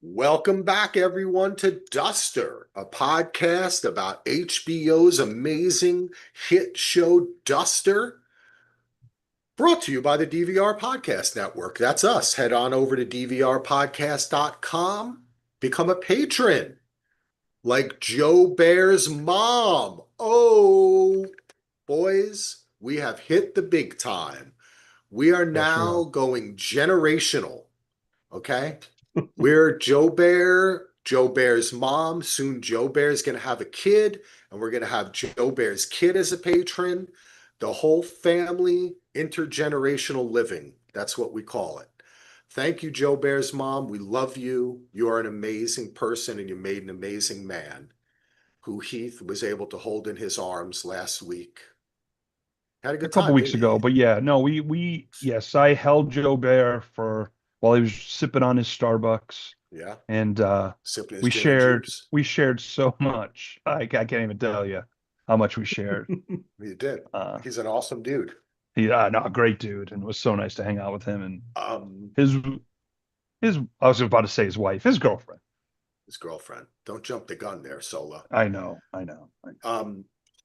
Welcome back, everyone, to Duster, a podcast about HBO's amazing hit show Duster, brought to you by the DVR Podcast Network. That's us. Head on over to dvrpodcast.com, become a patron, like Joe Bear's mom. Oh, boys, we have hit the big time. We are Yes, we now are. going generational. Okay. We're Joe Bear's mom. Soon Joe Bear's going to have a kid, and we're going to have Joe Bear's kid as a patron. The whole family, intergenerational living. That's what we call it. Thank you, Joe Bear's mom. We love you. You are an amazing person, and you made an amazing man who Heath was able to hold in his arms last week. Had a A good couple time, weeks didn't you, ago, Heath? but yeah, no, we yes, I held Joe Bear for while he was sipping on his Starbucks, Yeah, and sipping his we gin and shared juice. we shared so much. I can't even tell you how much we shared. You did. Uh, He's an awesome dude. no, a great dude, and it was so nice to hang out with him and Um, his his. I was about to say his wife, his girlfriend. his girlfriend. Don't jump the gun there, Sola. I know, I know. Um,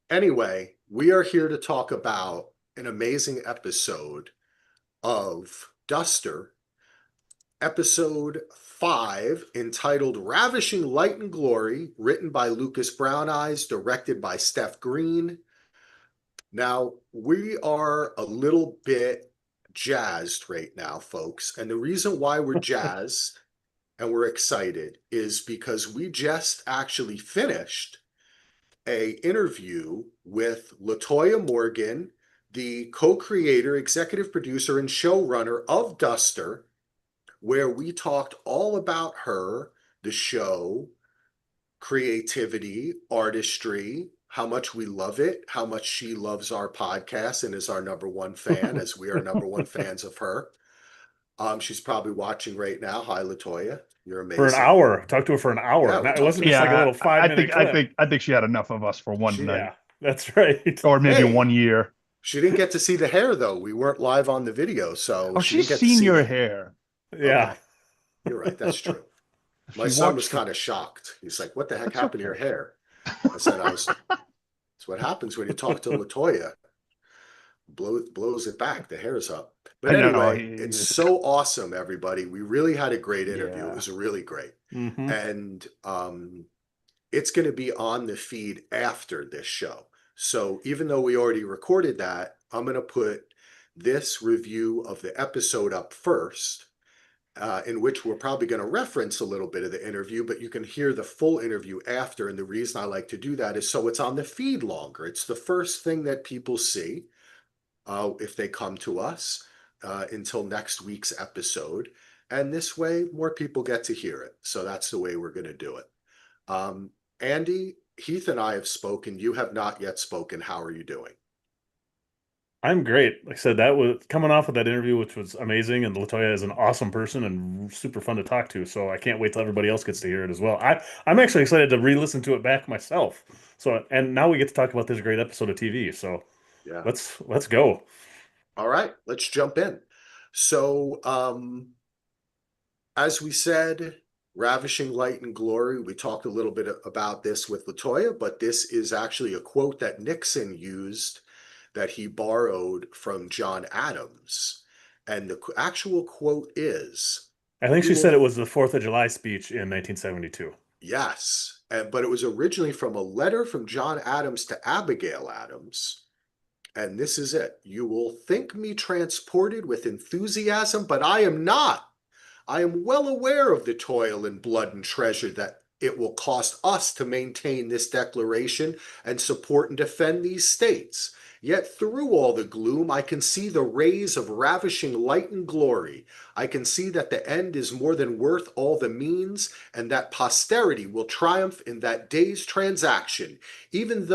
anyway, we are here to talk about an amazing episode of Duster, episode 5, entitled Ravishing Light and Glory, written by Lucas Brown Eyes, directed by Steph Green. Now, we are a little bit jazzed right now, folks. And the reason why we're jazzed and we're excited is because we just actually finished a interview with Latoya Morgan, the co-creator, executive producer, and showrunner of Duster, where we talked all about her, the show, creativity, artistry, how much we love it, how much she loves our podcast and is our number one fan, as we are number one fans of her. She's probably watching right now. Hi, Latoya. You're For an amazing. hour. Talked to her for an hour. Yeah, we Now, it talked wasn't to her just for like an a hour. little 5 minute clip. I think she had enough of us for one night, Yeah, that's right. or maybe Hey, 1 year. she didn't get to see the hair though. We weren't live on the video, so Oh, she she's didn't get to seen see your the. hair. Yeah. Okay, you're right. That's true. My She son was watched the. kind of shocked. He's like, "What the heck That's happened to your okay. hair?" I said, "I was." It's what happens when you talk to Latoya. Blows it back. The hair's up. But I know. anyway, it's so awesome, everybody. We really had a great interview. It Yeah. was really great, Hmm. and it's going to be on the feed after this show. So even though we already recorded that, I'm going to put this review of the episode up first, in which we're probably going to reference a little bit of the interview, but you can hear the full interview after. And the reason I like to do that is so it's on the feed longer. It's the first thing that people see if they come to us until next week's episode. And this way, more people get to hear it. So that's the way we're going to do it. Um, Andy, Heath, and I have spoken. You have not yet spoken. How are you doing? I'm great. Like I said, that was coming off of that interview, which was amazing. And Latoya is an awesome person and super fun to talk to. So I can't wait till everybody else gets to hear it as well. I'm actually excited to re-listen to it back myself. So, and now we get to talk about this great episode of TV. So Yeah. let's go. All right, let's jump in. So, as we said, Ravishing Light and Glory, we talked a little bit about this with Latoya, but this is actually a quote that Nixon used that he borrowed from John Adams. And the actual quote is, I think you she will, said it was the 4th of July speech in 1972. yes, but it was originally from a letter from John Adams to Abigail Adams. And this is it. You will think me transported with enthusiasm, but I am not. I am well aware of the toil and blood and treasure that it will cost us to maintain this declaration and support and defend these states. Yet through all the gloom, I can see the rays of ravishing light and glory. I can see that the end is more than worth all the means, and that posterity will triumph in that day's transaction, even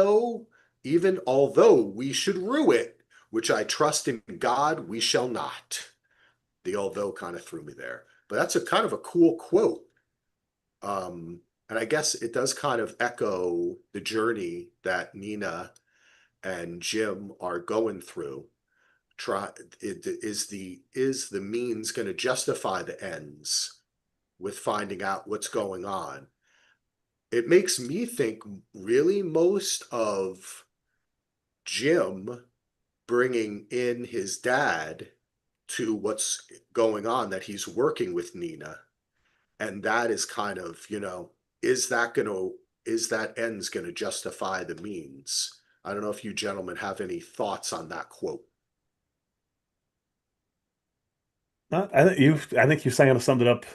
although we should rue it, which I trust in God we shall not. The although kind of threw me there. But that's a kind of a cool quote. And I guess it does kind of echo the journey that Nina and Jim are going through. Try is the means going to justify the ends? with finding out what's going on. It makes me think really most of Jim bringing in his dad to what's going on, that he's working with Nina. And that is kind of, is that ends going to justify the means? I don't know if you gentlemen have any thoughts on that quote. I think you summed it up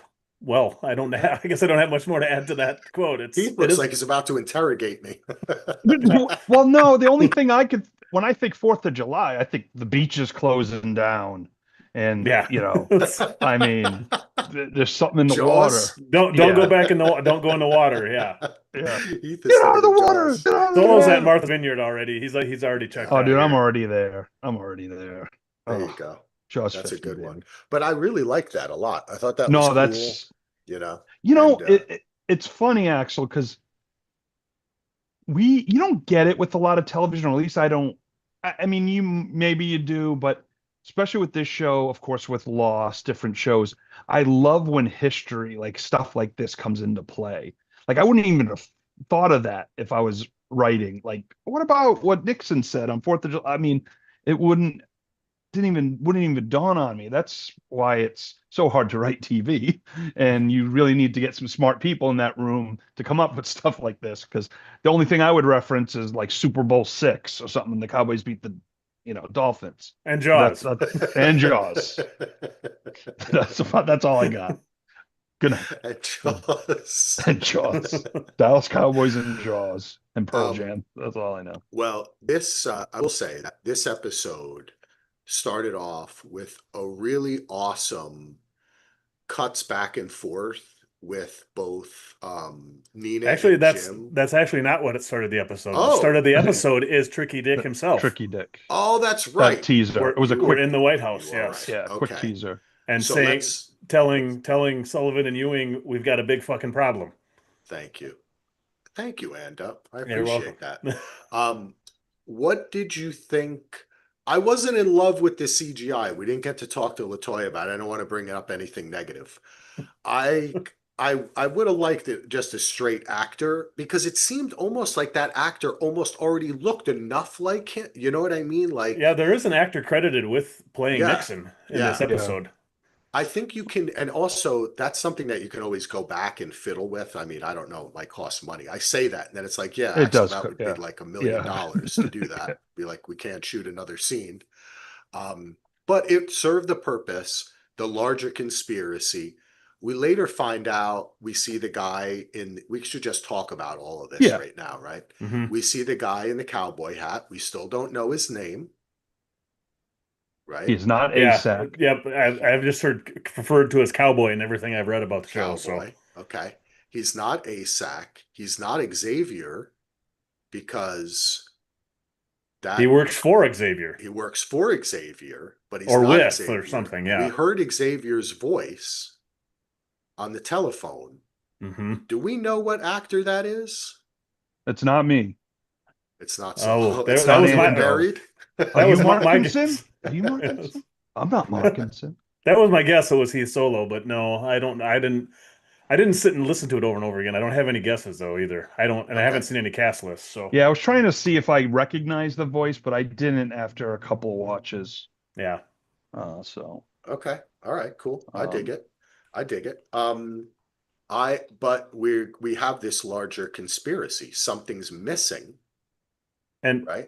well. I guess I don't have much more to add to that quote. Heath looks like he's about to interrogate me. Well, no, the only thing when I think 4th of July, I think the beach is closing down. And, yeah. I mean, there's something in the Jaws? water. Don't go back don't go in the water. Yeah. Yeah. Heath is Get out of the thinking water. Jaws. Get out of the Solo's water. at Martha's Vineyard already. He's already checked Oh, out dude, of I'm here. already there. I'm already there. There Oh, you go. Jaws That's 50, a good baby. one. But I really like that a lot. I thought that was No, cool, that's And it's funny, Axel, because you don't get it with a lot of television, or at least I don't. I mean, maybe you do, but especially with this show, of course, with Lost, different shows, I love when history, like stuff like this, comes into play. Like I wouldn't even have thought of that if I was writing. Like, what about what Nixon said on 4th of July? I mean, it wouldn't even dawn on me. That's why it's so hard to write TV, and you really need to get some smart people in that room to come up with stuff like this. Because the only thing I would reference is like Super Bowl 6 or something. The Cowboys beat the Dolphins. And Jaws. And Jaws. That's all I got. Good night. And Jaws. And Jaws. Dallas Cowboys and Jaws and Pearl Um, Jam. That's all I know. Well, I will say that this episode started off with a really awesome cuts back and forth with both Nina Actually, and Jim. that's actually not what it started the episode. Oh. The start of the episode is Tricky Dick himself. Tricky Dick. Oh, that's right. That teaser. It was a We're quick in the White House. You are Yes. right. Yeah, quick Okay. teaser. And So telling Sullivan and Ewing, we've got a big fucking problem. Thank you. Thank you, Anda. I You're appreciate that. welcome. What did you think? I wasn't in love with the CGI. We didn't get to talk to Latoya about it. I don't want to bring up anything negative. I would have liked it just a straight actor, because it seemed almost like that actor almost already looked enough like him. You know what I mean? Like, Yeah, there is an actor credited with playing Yeah. Nixon in Yeah. this episode. I think you can, and also that's something that you can always go back and fiddle with. I mean, I don't know, it might cost money. I say that, and then it's like, yeah, It Axel, does, that would yeah. be like $1 million Yeah. to do that. Be like, we can't shoot another scene. But it served the purpose, the larger conspiracy. We later find out, we see the guy we should just talk about all of this Yeah. right now, right? Mhm. We see the guy in the cowboy hat. We still don't know his name, right? He's not Yeah, ASAC. yep. I've just heard referred to as cowboy in everything I've read about the show. So Cowboy. Okay. He's not ASAC. He's not Xavier, because he works for Xavier. he works for Xavier, but he's Or not with, or Xavier. something, yeah. We heard Xavier's voice on the telephone. Mm-hmm. Do we know what actor that is? It's not me. It's not Oh, so. that- It's that not was even my- buried. Are you was my Markinson? guess. Are you Markinson? I'm not Markinson. That was my guess. It was Heath Solo, but no, I didn't sit and listen to it over and over again. I don't have any guesses though either. I haven't seen any cast lists. So Yeah, I was trying to see if I recognized the voice, but I didn't after a couple of watches. yeah. So Okay. All right. Cool. I dig Um, it. I dig it. But we have this larger conspiracy. Something's missing. And Right.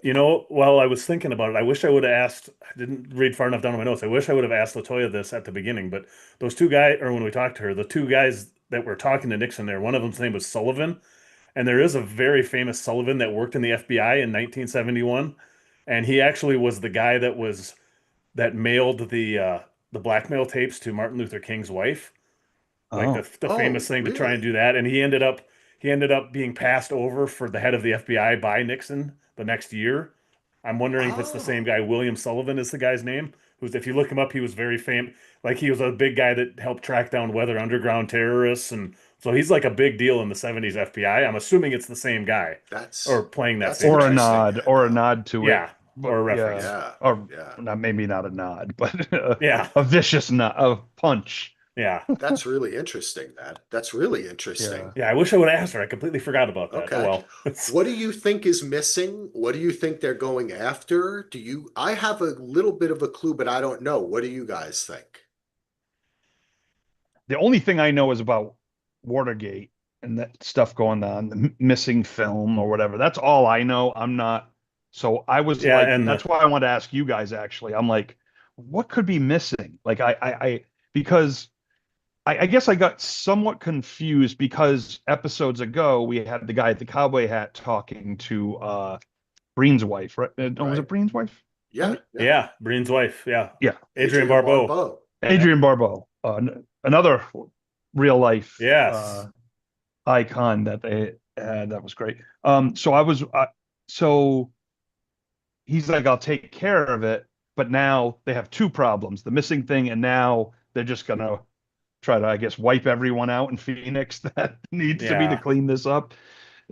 while I was thinking about it, I wish I would have asked. I didn't read far enough down in my notes. I wish I would have asked Latoya this at the beginning. But those two guys, or when we talked to her, the two guys that were talking to Nixon there, one of them's name was Sullivan, and there is a very famous Sullivan that worked in the FBI in 1971, and he actually was the guy that mailed the blackmail tapes to Martin Luther King's wife, like the Oh, famous thing to try and really? do that, and he ended up being passed over for the head of the FBI by Nixon the next year. I'm wondering if it's the same Oh, guy. William Sullivan is the guy's name. Who's, if you look him up, he was very famous. Like he was a big guy that helped track down Weather Underground terrorists, and so he's like a big deal in the '70s FBI. I'm assuming it's the same guy that's or playing that that's same or a guy. nod, interesting, or a Ando. nod to Yeah, it. or a reference. Yeah. Or Yeah. not, maybe not a nod, but Yeah. a vicious nod, a punch Yeah. That's really interesting, that's really Yeah. interesting. Yeah, I wish I would have asked her. I completely forgot about that. Oh Okay. well. What do you think is missing? What do you think they're going after? I have a little bit of a clue, but I don't know. What do you guys think? The only thing I know is about Watergate and that stuff going on, the missing film or whatever. That's all I know. I'm not. So I was Yeah, like, and that's why I wanted to ask you guys actually. I'm like, what could be missing? Like because I guess I got somewhat confused because episodes ago we had the guy at the cowboy hat talking to Breen's wife, right? No, was Right? it Breen's wife? Yeah, Right? yeah. yeah, Breen's wife. Yeah, Yeah, Adrian Adrian Barbeau. Barbeau. Yep. Adrian Barbeau, another real life Yes. icon that they had. That was great. So he's like, I'll take care of it, but now they have two problems: the missing thing, and now they're just gonna try to, I guess, wipe everyone out in Phoenix that needs to be to Yeah. clean this up.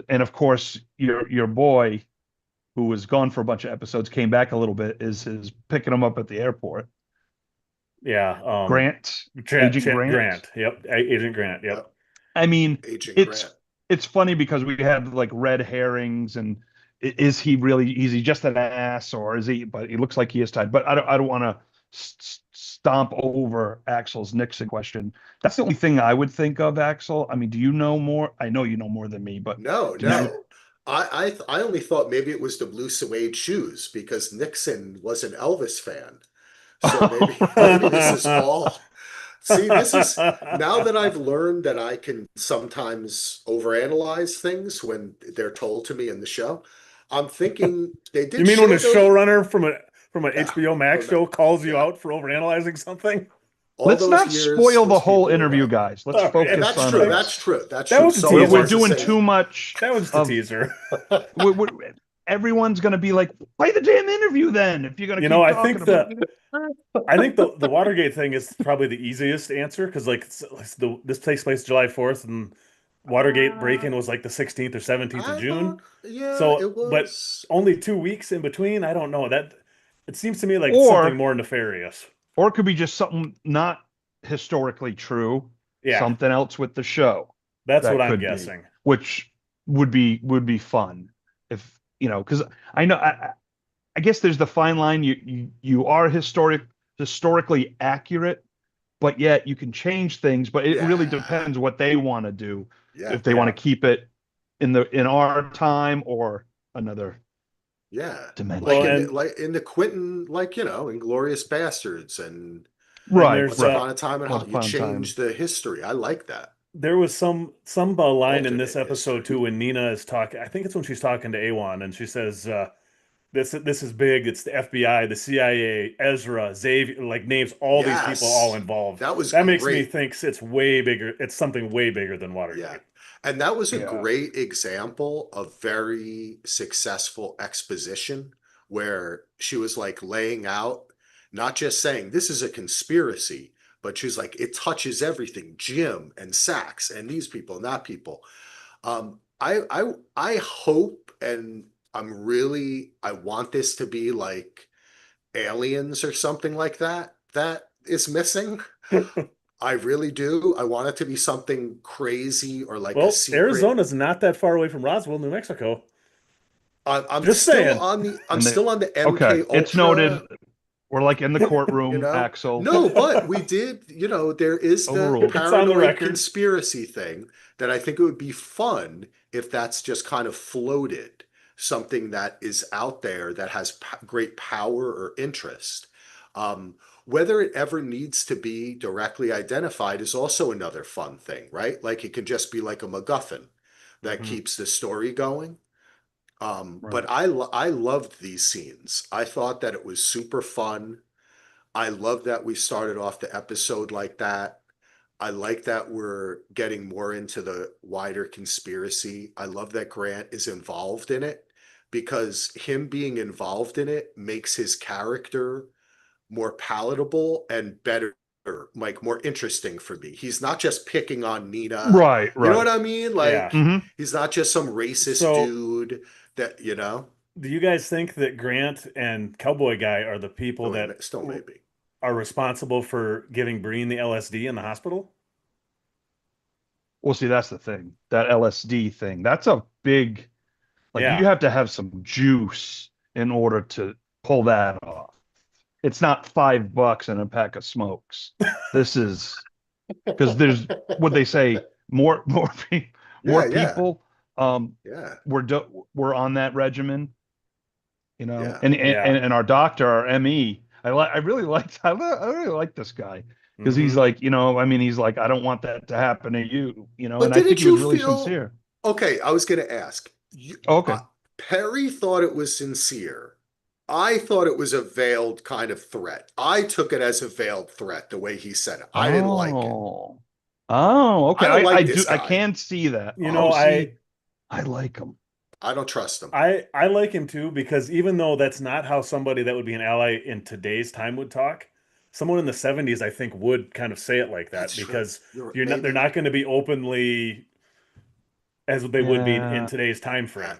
And of course, your boy, who was gone for a bunch of episodes, came back a little bit, is picking him up at the airport. Yeah. Grant, Agent Grant. Grant. Yep. Agent Grant. Yep. Yep. I mean, Agent it's Grant. it's funny because we had like red herrings and is he really, is he just an ass or is he, but he looks like he is tied. But I don't want to stomp over Axel's Nixon question. That's the only thing I would think of, Axel. I mean, do you know more? I know you know more than me, but No, do you? no. I only thought maybe it was the blue suede shoes because Nixon was an Elvis fan. So maybe this is all. See, this is now that I've learned that I can sometimes overanalyze things when they're told to me in the show. I'm thinking they You did mean when a show those, showrunner from an yeah, HBO Max from show calls you yeah, out for overanalyzing something? all Let's those not years spoil the those whole people were interview, right. guys. Let's Oh, yeah. And focus that's on true. our. That's true. That's That true. was the Someone We're teaser. wants to doing say, too much That was just a of. teaser. We're, everyone's going to be like, play the damn interview then if you're going to You know, keep talking about it. I think the Watergate thing is probably the easiest answer because like this takes place July 4th and Watergate break-in was like the 16th or 17th of I thought, June. yeah, So, it but was. only 2 weeks in between. I don't know that it seems to me like something Or more nefarious. or it could be just something not historically true, Yeah, something else with the show that's what that I'm could be, guessing. which would be fun if because I know I guess there's the fine line. You are historically accurate, but yet you can change things. But it really Yeah, depends what they want to do. yeah, If they want to Yeah. keep it in our time or another yeah. Well, dimension. Like in the Quentin, like Inglorious Bastards and and Right, there's Once right. Upon a Time in Once Hollywood. You upon a time. change the history. I like that. there was some line in this Alternate episode history. too when Nina is talking. I think it's when she's talking to Awan and she says, this is big. It's the FBI, the CIA, Ezra, Xavier, like names all these people all Yes, involved. that was That makes me great. think it's way bigger. It's something way bigger than Yeah. Watergate. And that was a Yeah. great example of very successful exposition where she was like laying out, not just saying this is a conspiracy, but she's like, it touches everything, Jim and Sachs and these people and that people. I hope and I want this to be like aliens or something like that that is missing. I really do. I want it to be something crazy or like a Well, secret. Arizona's not that far away from Roswell, New Mexico. I'm Just still saying. on the I'm And still on the okay, MK it's noted. Ultra, We're like in the courtroom, Axel. No, but we did, there is the Overruled. It's on the paranoid record. conspiracy thing that I think it would be fun if that's just kind of floated, something that is out there that has great power or interest. Um, Whether it ever needs to be directly identified is also another fun thing, right? Like it could just be like a MacGuffin that Mhm. keeps the story going. Right. But I loved these scenes. I thought that it was super fun. I love that we started off the episode like that. I like that we're getting more into the wider conspiracy. I love that Grant is involved in it because him being involved in it makes his character more palatable and better, like more interesting for me. He's not just picking on Nina. Right, You know right. what I mean? Yeah. Like Hmm. he's not just some racist So, dude that. do you guys think that Grant and Cowboy Guy are the people Oh, that still maybe. are responsible for giving Breen the LSD in the hospital? Well, see, that's the thing. That LSD thing, that's a big, like you Yeah. have to have some juice in order to pull that off. It's not $5 and a pack of smokes. This is because there's what they say, more Yeah, yeah, people yeah, were on that regimen, yeah. Yeah. and our doctor, our ME, I really like this guy because he's Hmm. like, I mean, he's like, I don't want that to happen to you, But and I think didn't he was you really feel sincere. okay? I was going to ask you. Okay. Perry thought it was sincere. I thought it was a veiled kind of threat. I took it as a veiled threat, the way he said it. I didn't like it. Oh. Oh, okay. I don't I like this do. I guy. can see that. You Oh, know, I see, I like him. I don't trust him. I like him too because even though that's not how somebody that would be an ally in today's time would talk, someone in the 70s I think would kind of say it like that That's true. because You're they're maybe. not going to be openly as they would be in Yeah, today's time uh, frame.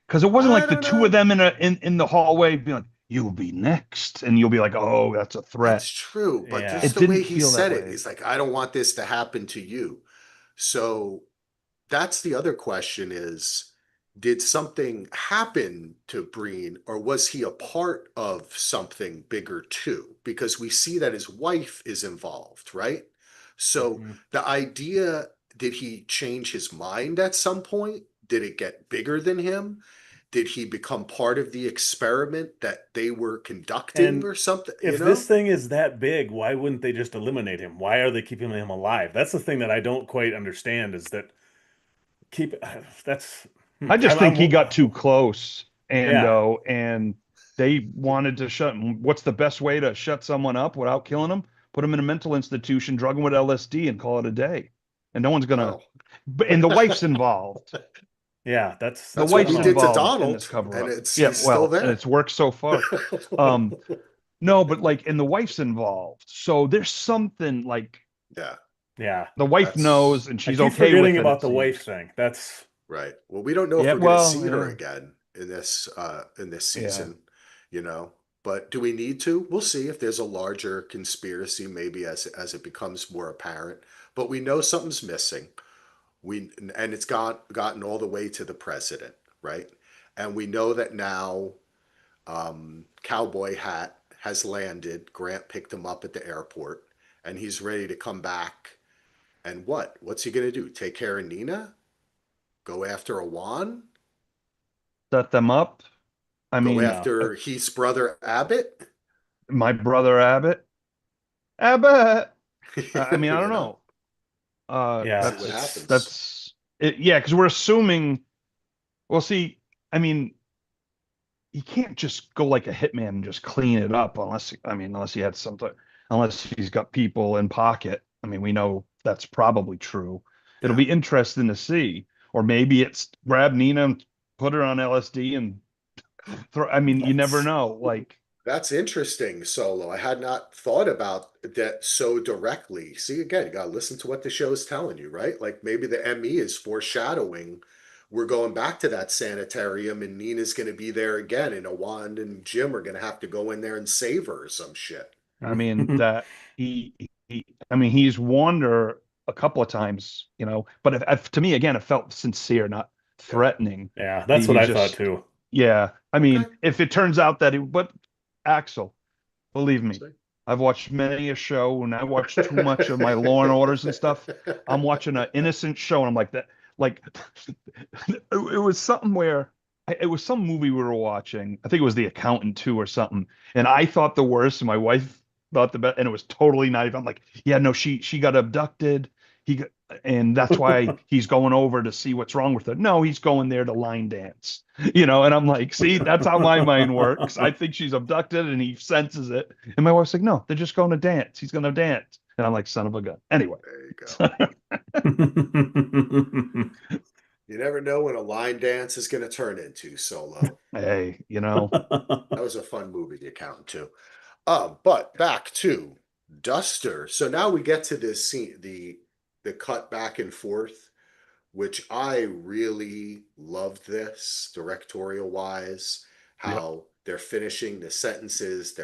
because it wasn't I like the don't two of know. them in the hallway being like, "You'll be next," and you'll be like, "Oh, that's a threat." That's true, but Yeah. just It the way didn't he feel that said it, way. he's like, I don't want this to happen to you. So that's the other question is, did something happen to Breen or was he a part of something bigger too? Because we see that his wife is involved, right? So Mhm. the idea, did he change his mind at some point? Did it get bigger than him? Did he become part of the experiment that they were conducting And or something, you if this know? thing is that big, why wouldn't they just eliminate him? Why are they keeping him alive? That's the thing that I don't quite understand is that keep that's I just think he I'm got too close, yeah. and they wanted to shut. What's the best way to shut someone up without killing them? Put him in a mental institution, drug him with LSD, and call it a day. And no one's gonna. Oh. And the wife's involved. Yeah, The That's what I don't wife's he know. did to involved in this Donald, cover and up. it's Yeah, he's still well, and there. it's worked so far. Um, no, but like, and the wife's involved. So there's something like Yeah, Yeah. the wife knows that's and I she's keep okay forgetting with it, about it the wife seems. thing. That's right. Well, we don't know if Yeah, we're going to well, see her yeah, again in this yeah. season, you know. But do we need to? We'll see if there's a larger conspiracy, maybe as it becomes more apparent. But we know something's missing. And it's gotten all the way to the president, right? And we know that now Cowboy Hat has landed. Grant picked him up at the airport, and he's ready to come back. And what? What's he going to do? Take care of Nina? Go after Awan? Set them up. I Go mean, yeah. after Heath's brother Abbott? my brother Abbott. Abbott. I mean, I don't You know, know. Yeah. see what happens. That's it. Yeah, because we're assuming. Well, see, I mean, he can't just go like a hitman and just clean it up unless he had something, unless he's got people in pocket. I mean, we know that's probably true. It'll Yeah, be interesting to see, or maybe it's grab Nina and put her on LSD and throw. I mean, you never that's know. Like, that's interesting, Solo. I had not thought about that so directly. See, again, you gotta listen to what the show is telling you, right? Like maybe the ME is foreshadowing we're going back to that sanitarium and Nina's gonna be there again, and Awand and Jim are gonna have to go in there and save her or some shit. I mean, that I mean, he's warned her a couple of times, but if to me, again, it felt sincere, not Yeah. threatening. Yeah, that's what He's I thought just, too. yeah. I Okay. mean, if it turns out but Axel, believe We'll me, see. I've watched many a show and I watch too much of my Law and Orders and stuff. I'm watching an innocent show and I'm like that, like it was something where it was some movie we were watching. I think it was The Accountant 2 or something. And I thought the worst, and my wife thought the best, and it was totally not even. I'm like, yeah, no, she got abducted. He got, and that's why he's going over to see what's wrong with her. No, he's going there to line dance, and I'm like, see, that's how my mind works. I think she's abducted and he senses it. And my wife's like, no, they're just going to dance. He's going to dance. And I'm like, son of a gun. Anyway. There you go. You never know when a line dance is gonna turn into Solo. Hey, That was a fun movie, The Accountant too. But back to Duster. So now we get to this scene, the cut back and forth, which I really loved this directorial wise, yep. how they're finishing the sentences,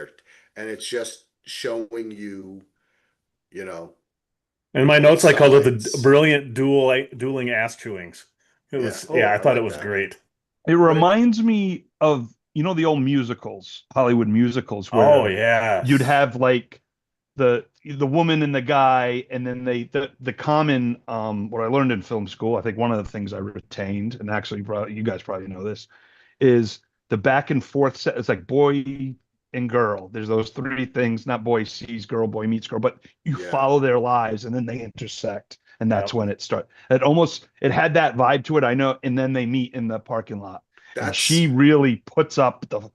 and it's just showing you, you know, In my both notes, I called it the sides. brilliant dueling ass chewings. It Yeah. was, yeah, Oh, I I thought it like was that. great. It But it, reminds me of, the old musicals, Hollywood musicals, Oh, where you'd yes. have like the woman and the guy, and then the common, what I learned in film school, I think one of the things I retained, and actually probably, you guys probably know this, is the back and forth set. It's like boy and girl. There's those three things, not boy sees girl, boy meets girl, but you yeah, follow their lives and then they intersect. And that's Yep. when it starts. It had that vibe to it, I know. And then they meet in the parking lot. And she that's really puts up the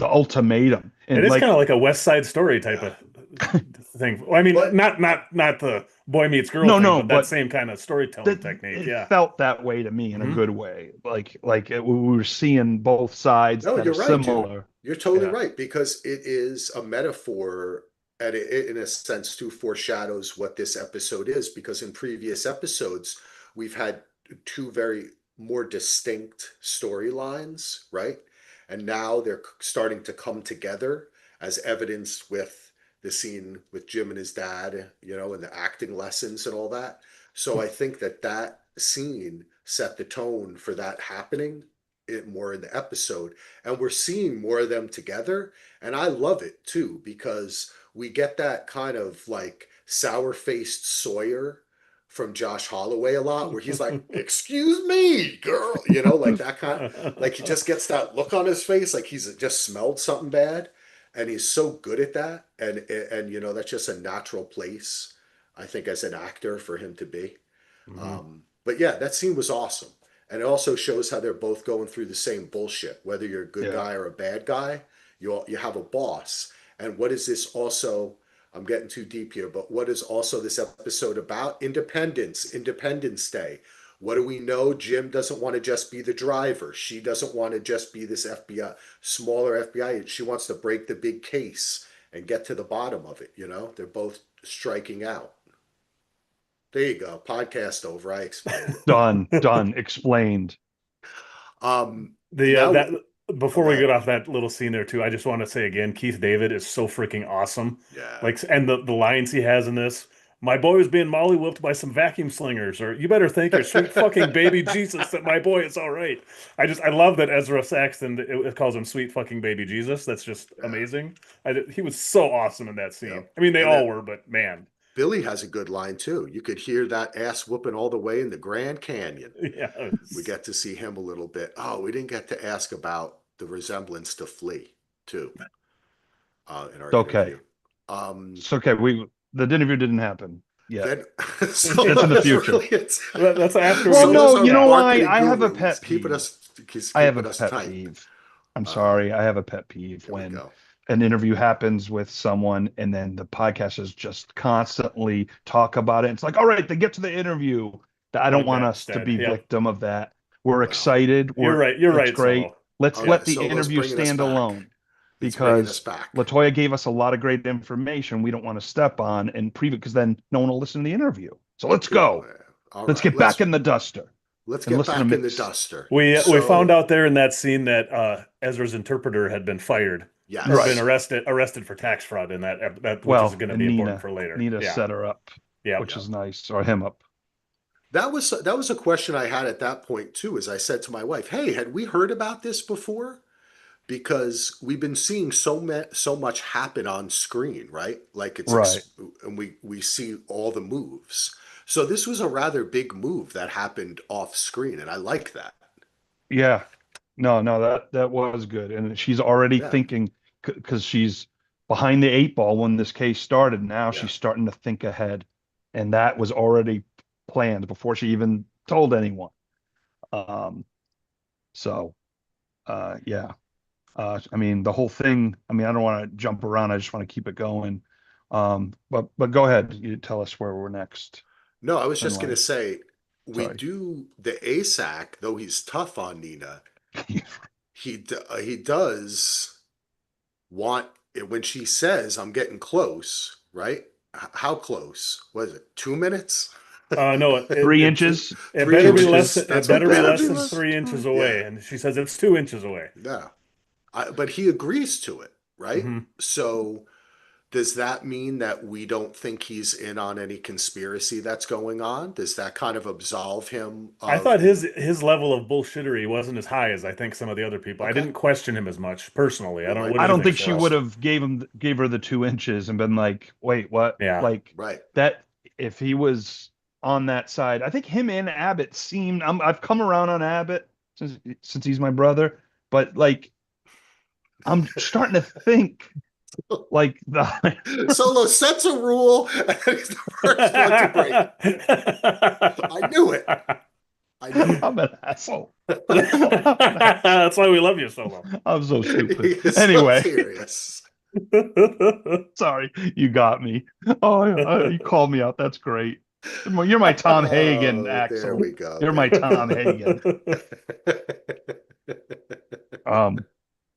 ultimatum. It And is kind like, of like a West Side Story type yeah. of thing. Well, I mean, But not the boy meets girl no, thing, no, but that but same kind of storytelling that technique. it Yeah. felt that way to me in a Hmm. good way. We were seeing both sides no, that are you're right, dude. similar. You're totally Yeah. right because it is a metaphor, and it, in a sense, too, foreshadows what this episode is. Because in previous episodes, we've had two very more distinct storylines, right? And now they're starting to come together, as evidenced with the scene with Jim and his dad, and the acting lessons and all that. So I think that that scene set the tone for that happening more in the episode, and we're seeing more of them together, and I love it too because we get that kind of like sour-faced Sawyer from Josh Holloway a lot, where he's like, "Excuse me, girl," like that kind. Like he just gets that look on his face, like he's just smelled something bad, and he's so good at that, and that's just a natural place, I think, as an actor for him to be. Hmm. But yeah, that scene was awesome. And it also shows how they're both going through the same bullshit. Whether you're a good Yeah. guy or a bad guy, you have a boss. And what is this also? I'm getting too deep here, but what is also this episode about? Independence, Independence Day. What do we know? Jim doesn't want to just be the driver. She doesn't want to just be this FBI, smaller FBI. She wants to break the big case and get to the bottom of it. They're both striking out. There you go. Podcast over. I explained it. Done, explained. The Now, that Before we okay. get off that little scene there too, I just want to say again, Keith David is so freaking awesome. Yeah. Like, and the lines he has in this, my boy was being molly whipped by some vacuum slingers, or you better thank your sweet fucking baby Jesus that my boy is all right. I love that Ezra Saxton it calls him sweet fucking baby Jesus. That's just Yeah. amazing. He was so awesome in that scene. Yep. I mean, they And all that were, but man, Billy has a good line too. You could hear that ass whooping all the way in the Grand Canyon. yeah, We get to see him a little bit. Oh, we didn't get to ask about the resemblance to Flea too, in our It's okay. interview. Um, It's okay. The interview didn't happen yet. then, so That's in the that's future. really it. that's after we Well, So did. there's no, our you know Yeah. why? marketing I have a guru. pet Keeping peeve. us, he's I have a keeping us pet tight. peeve. I'm Um, sorry. I have a pet peeve there we when go. an interview happens with someone and then the podcasters just constantly talk about it. It's like, all right, they get to the interview. I don't Like want that us to instead. be Yep. victim of that. We're Well, excited. You're right. You're It's right, great. Solo. Let's okay, let the Solo's interview bringing us stand back. alone He's bringing us because back. Latoya gave us a lot of great information we don't want to step on and preview because then no one will listen to the interview. So let's go. All Let's right, get back in the duster let's and get listen to back in the Miss. duster. We found So out there in that scene that Ezra's interpreter had been fired or been Right. yes, arrested for tax fraud in that which is Well, going to and be important Nina, for later. Nina Yeah. set her up, Yeah. which yeah. is nice, or him up. That was a question I had at that point too. As I said to my wife, "Hey, had we heard about this before?" Because we've been seeing so much happen on screen, right? Like Right. and we see all the moves. So this was a rather big move that happened off screen, and I like that. Yeah. No, no, that was good. And she's already Yeah, thinking because she's behind the eight ball when this case started. Now yeah. she's starting to think ahead. And that was already planned before she even told anyone. Um, so yeah. I mean the whole thing, I mean, I don't want to jump around, I just want to keep it going. But go ahead. You tell us where we're next No, I was in just gonna line. say we Sorry. do the ASAC, though he's tough on Nina. He does want it when she says, "I'm getting close," right? How close was it? 2 minutes? No, Three it inches, it Three better be inches. it That's what better be better less be than less. 3 inches Yeah, away, and she says it's 2 inches away. yeah. But he agrees to it, right? Hmm. So Does that mean that we don't think he's in on any conspiracy that's going on? Does that kind of absolve him I of thought the? his level of bullshittery wasn't as high as I think some of the other people. I Okay, didn't question him as much personally. I we don't. might What be do I you don't think, think she would Sorrel? surprised. have gave her the 2 inches and been like, wait, what? Yeah. Like Right. that if he was on that side. I think him and Abbott seemed I've come around on Abbott since he's my brother, but like I'm starting to think like the Solo sets a rule, and he's the first one to break it. I knew it. I knew I'm an asshole. That's why we love you, Solo. I'm so it. He stupid. is so Anyway, serious. sorry, you got me. Oh, you called me out. That's great. You're my Tom Hagen, Oh, there Axel. we go. You're my There we Tom go. Hagen. Um,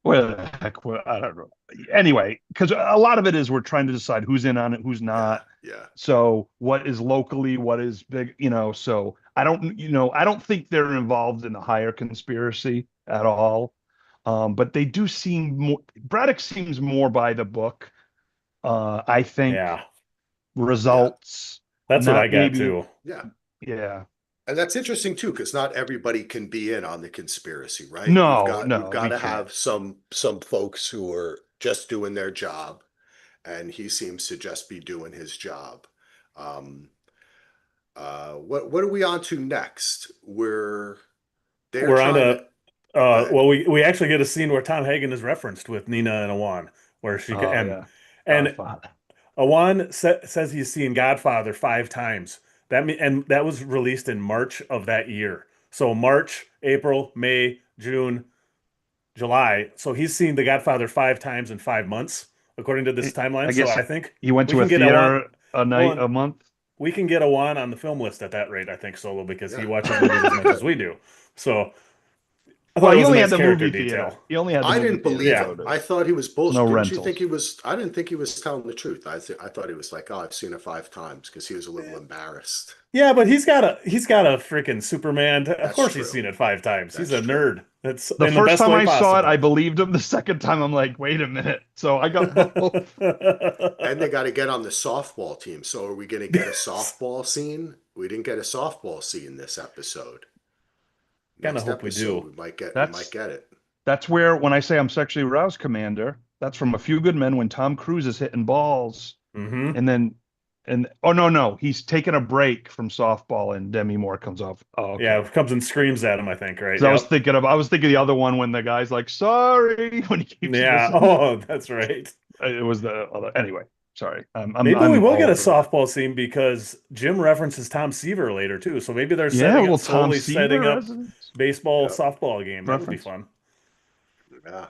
where the heck? I don't know. Anyway, because a lot of it is we're trying to decide who's in on it, who's Yeah, not. yeah, So what is locally, what is big, so I don't think they're involved in the higher conspiracy at all. But they do seem more, Braddock seems more by the book. I think Yeah, yeah, results, that's what I not got maybe, too. yeah. yeah. And that's interesting too, because not everybody can be in on the conspiracy, right? No, You've no, got we to can't. have some folks who are just doing their job, and he seems to just be doing his job. Um, what are we on to next? They're We're on trying to to go ahead. well, we actually get a scene where Tom Hagen is referenced with Nina and Awan, where she Oh and yeah. and Godfather. Awan says he's seen Godfather 5 times. And that was released in March of that year. So March, April, May, June, July. So he's seen The Godfather 5 times in 5 months, according to this timeline. I So guess I think he went we to a can get Awan. theater a night, Well, a month. we can get Awan on the film list at that rate, I think, Solo, because he Yeah. watches movies as much as we do. So I thought Well, it he was a only had nice the character movie detail. theater. He only had the I movie didn't theater to believe Yeah. go him. to. I thought he was No bullshit. Didn't you think rentals. he was? I didn't think he was telling the truth. I thought he was like, oh, I've seen it 5 times because he was a little embarrassed. Yeah, but he's got a freaking Superman. Of That's course he's true. seen it 5 times. He's That's a true. nerd. That's The in the first best time way I saw it, I possible. believed him. The second time, I'm like, wait a minute. So I got both. And they got to get on the softball team. So are we going to get a softball scene? We didn't get a softball scene this episode. Kind of Next hope we episode do. we might That's get it. that's where when I say I'm sexually aroused, Commander, that's from A Few Good Men when Tom Cruise is hitting balls, Hmm. and then and oh no, he's taking a break from softball, and Demi Moore comes off. Oh, Yeah, okay. comes and screams at him, I think, right? Because Yep. I was thinking the other one when the guy's like, sorry, when he keeps Yeah. missing. Oh, that's right. It was the other. Anyway, sorry. Maybe we I'm will all get a over that. softball scene because Jim references Tom Seaver later too. So maybe they're Yeah, setting well, up Tom slowly setting Seaver up residence baseball Yeah. softball game. That would be reference. fun. Yeah.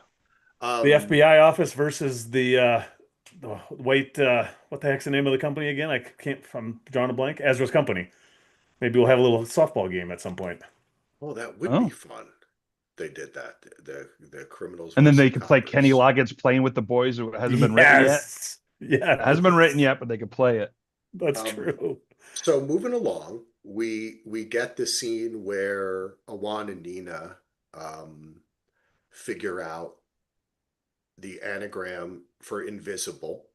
The Um, FBI office versus the white what the heck's the name of the company again? I can't. I'm drawing a blank. Ezra's company. Maybe we'll have a little softball game at some point. well, that would be Oh, fun. They did that. The criminals and then versus they the could play Kenny coppers. Loggett's playing with the boys who hasn't been written yet. Yes, It hasn't been written yes, yet, but they could play it. that's Um, true. so moving along, we get the scene where Awan and Nina figure out the anagram for invisible,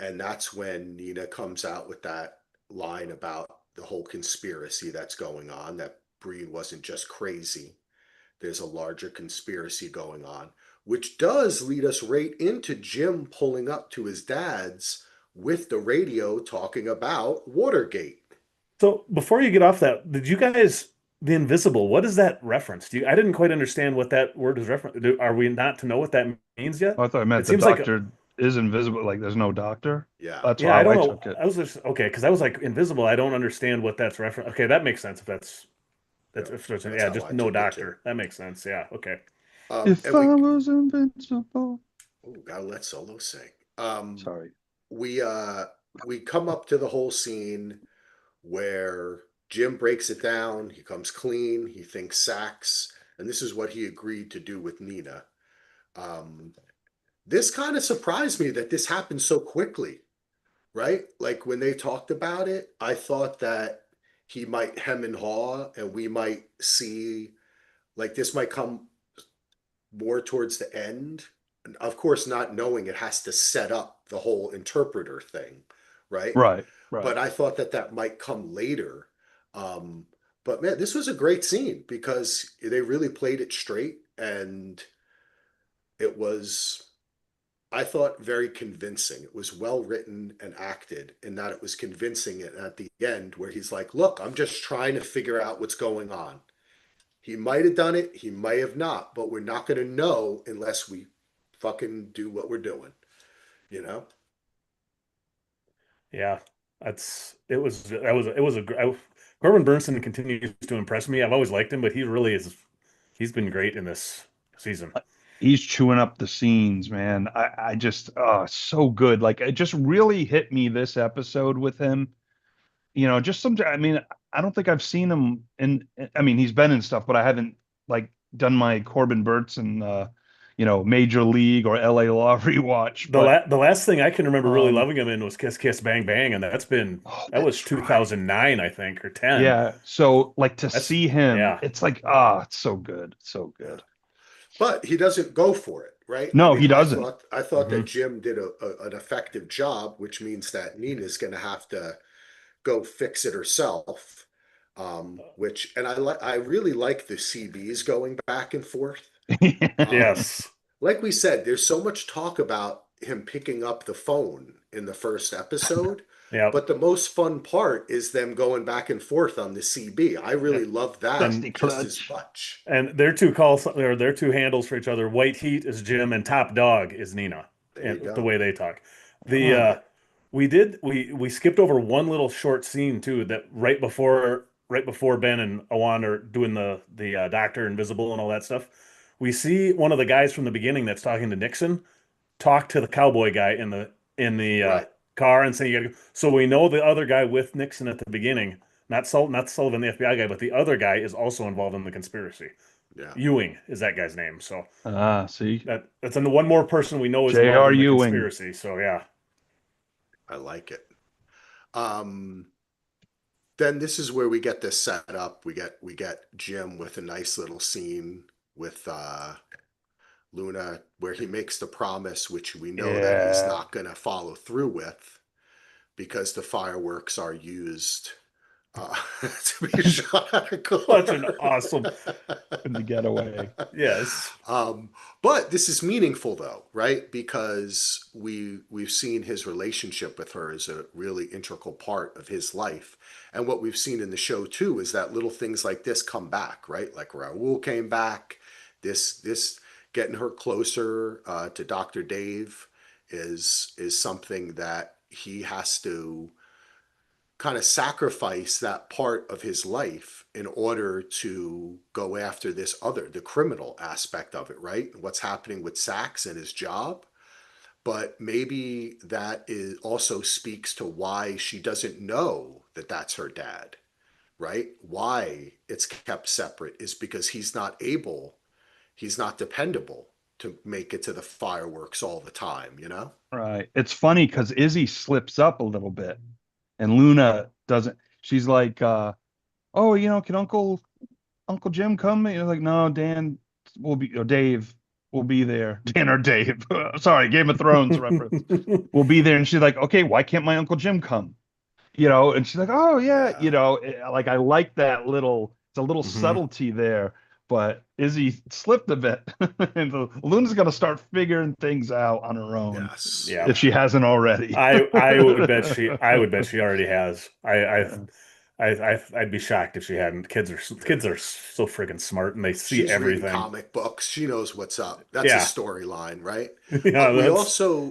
and that's when Nina comes out with that line about the whole conspiracy that's going on, that Breen wasn't just crazy. There's a larger conspiracy going on, which does lead us right into Jim pulling up to his dad's with the radio talking about Watergate. So before you get off that, did you guys the invisible? What is that reference? I didn't quite understand what that word is reference. Are we not to know what that means yet? Oh, I thought I meant It the seems like doctor is invisible. Like there's no doctor. Yeah. That's yeah, I how don't I know. took it. I was just okay because I was like invisible. I don't understand what that's reference. Okay, that makes sense if Yeah. that's if there's That's yeah, how just I no took it too. doctor. That makes sense. Yeah, okay. If And I was invincible. gotta let Solo sing. Um, Sorry. we uh we come up to the whole scene where Jim breaks it down. He comes clean. He thinks Sax, and this is what he agreed to do with Nina. Um, this kind of surprised me that this happened so quickly, right? Like when they talked about it, I thought that he might hem and haw, and we might see like this might come more towards the end. And of course, not knowing it has to set up the whole interpreter thing, right? Right. But Right. I thought that that might come later. Um, but man, this was a great scene because they really played it straight, and it was, I thought, very convincing. It was well written and acted in that it was convincing. And at the end, where he's like, "Look, I'm just trying to figure out what's going on. He might have done it, he might have not, but we're not going to know unless we fucking do what we're doing, you know?" Yeah, it was a Corbin Burnson continues to impress me. I've always liked him, but he's been great in this season. He's chewing up the scenes, man. I just, so good. Like, it just really hit me this episode with him. Just some, I mean, I don't think I've seen him I mean, he's been in stuff, but I haven't like done my Corbin Burns and, Major League or LA Law rewatch. But, The last thing I can remember really um, loving him in was Kiss Kiss Bang Bang, and oh, that was that's right. 2009, I think, or 10. Yeah. So, like, to That's see him, yeah. it's like, it's so good. It's so good. But he doesn't go for it, right? I No, mean, he doesn't. I thought Hmm. that Jim did an effective job, which means that Nina's going to have to go fix it herself. Which, and I really like the CBs going back and forth. Um, Yes. like we said, there's so much talk about him picking up the phone in the first episode, Yep. but the most fun part is them going back and forth on the CB. I really love that Dusty And just as Clutch. much. their two calls, or their two handles for each other. White Heat is Jim, and Top Dog is Nina, There you and the go. way they talk. The Huh. we skipped over one little short scene too that right before Ben and Owen are doing the Doctor Invisible and all that stuff. We see one of the guys from the beginning that's talking to Nixon talk to the cowboy guy in the Right. car and say you gotta go. So we know the other guy with Nixon at the beginning, not Sullivan, the FBI guy, but the other guy is also involved in the conspiracy. Yeah. Ewing is that guy's name. So See, that's one more person we know is involved J.R. in the Ewing. conspiracy. So yeah, I like it. Um, then this is where we get this set up. We get Jim with a nice little scene with Luna where he makes the promise, which we know that he's Yeah. not going to follow through with because the fireworks are used uh, to be shot at a such an car. awesome In the getaway. yes, um, but this is meaningful though, right? Because we've seen his relationship with her as a really integral part of his life. And what we've seen in the show too is that little things like this come back, right? Like Raul came back. This getting her closer to Dr. Dave is something that he has to kind of sacrifice that part of his life in order to go after this other, the criminal aspect of it, right? What's happening with Sachs and his job. But maybe that is also speaks to why she doesn't know that that's her dad, right? Why it's kept separate is because he's not dependable to make it to the fireworks all the time, you know? Right. It's funny because Izzy slips up a little bit and Luna doesn't. She's like, oh, can Uncle Jim come? And you're like, no, Dan will be, or Dave will be there. Dan or Dave. Sorry, Game of Thrones reference. Will be there. And she's like, okay, why can't my Uncle Jim come? And she's like, oh yeah, Yeah. like I like that it's a little hmm subtlety there, but Izzy slipped a bit. And Luna's gonna start figuring things out on her own Yes. yeah. if she hasn't already. I would bet she already has. Yeah. I'd be shocked if she hadn't. Kids are so friggin' smart and they see She's reading everything. comic books. She knows what's up. That's a Yeah, storyline, right? yeah.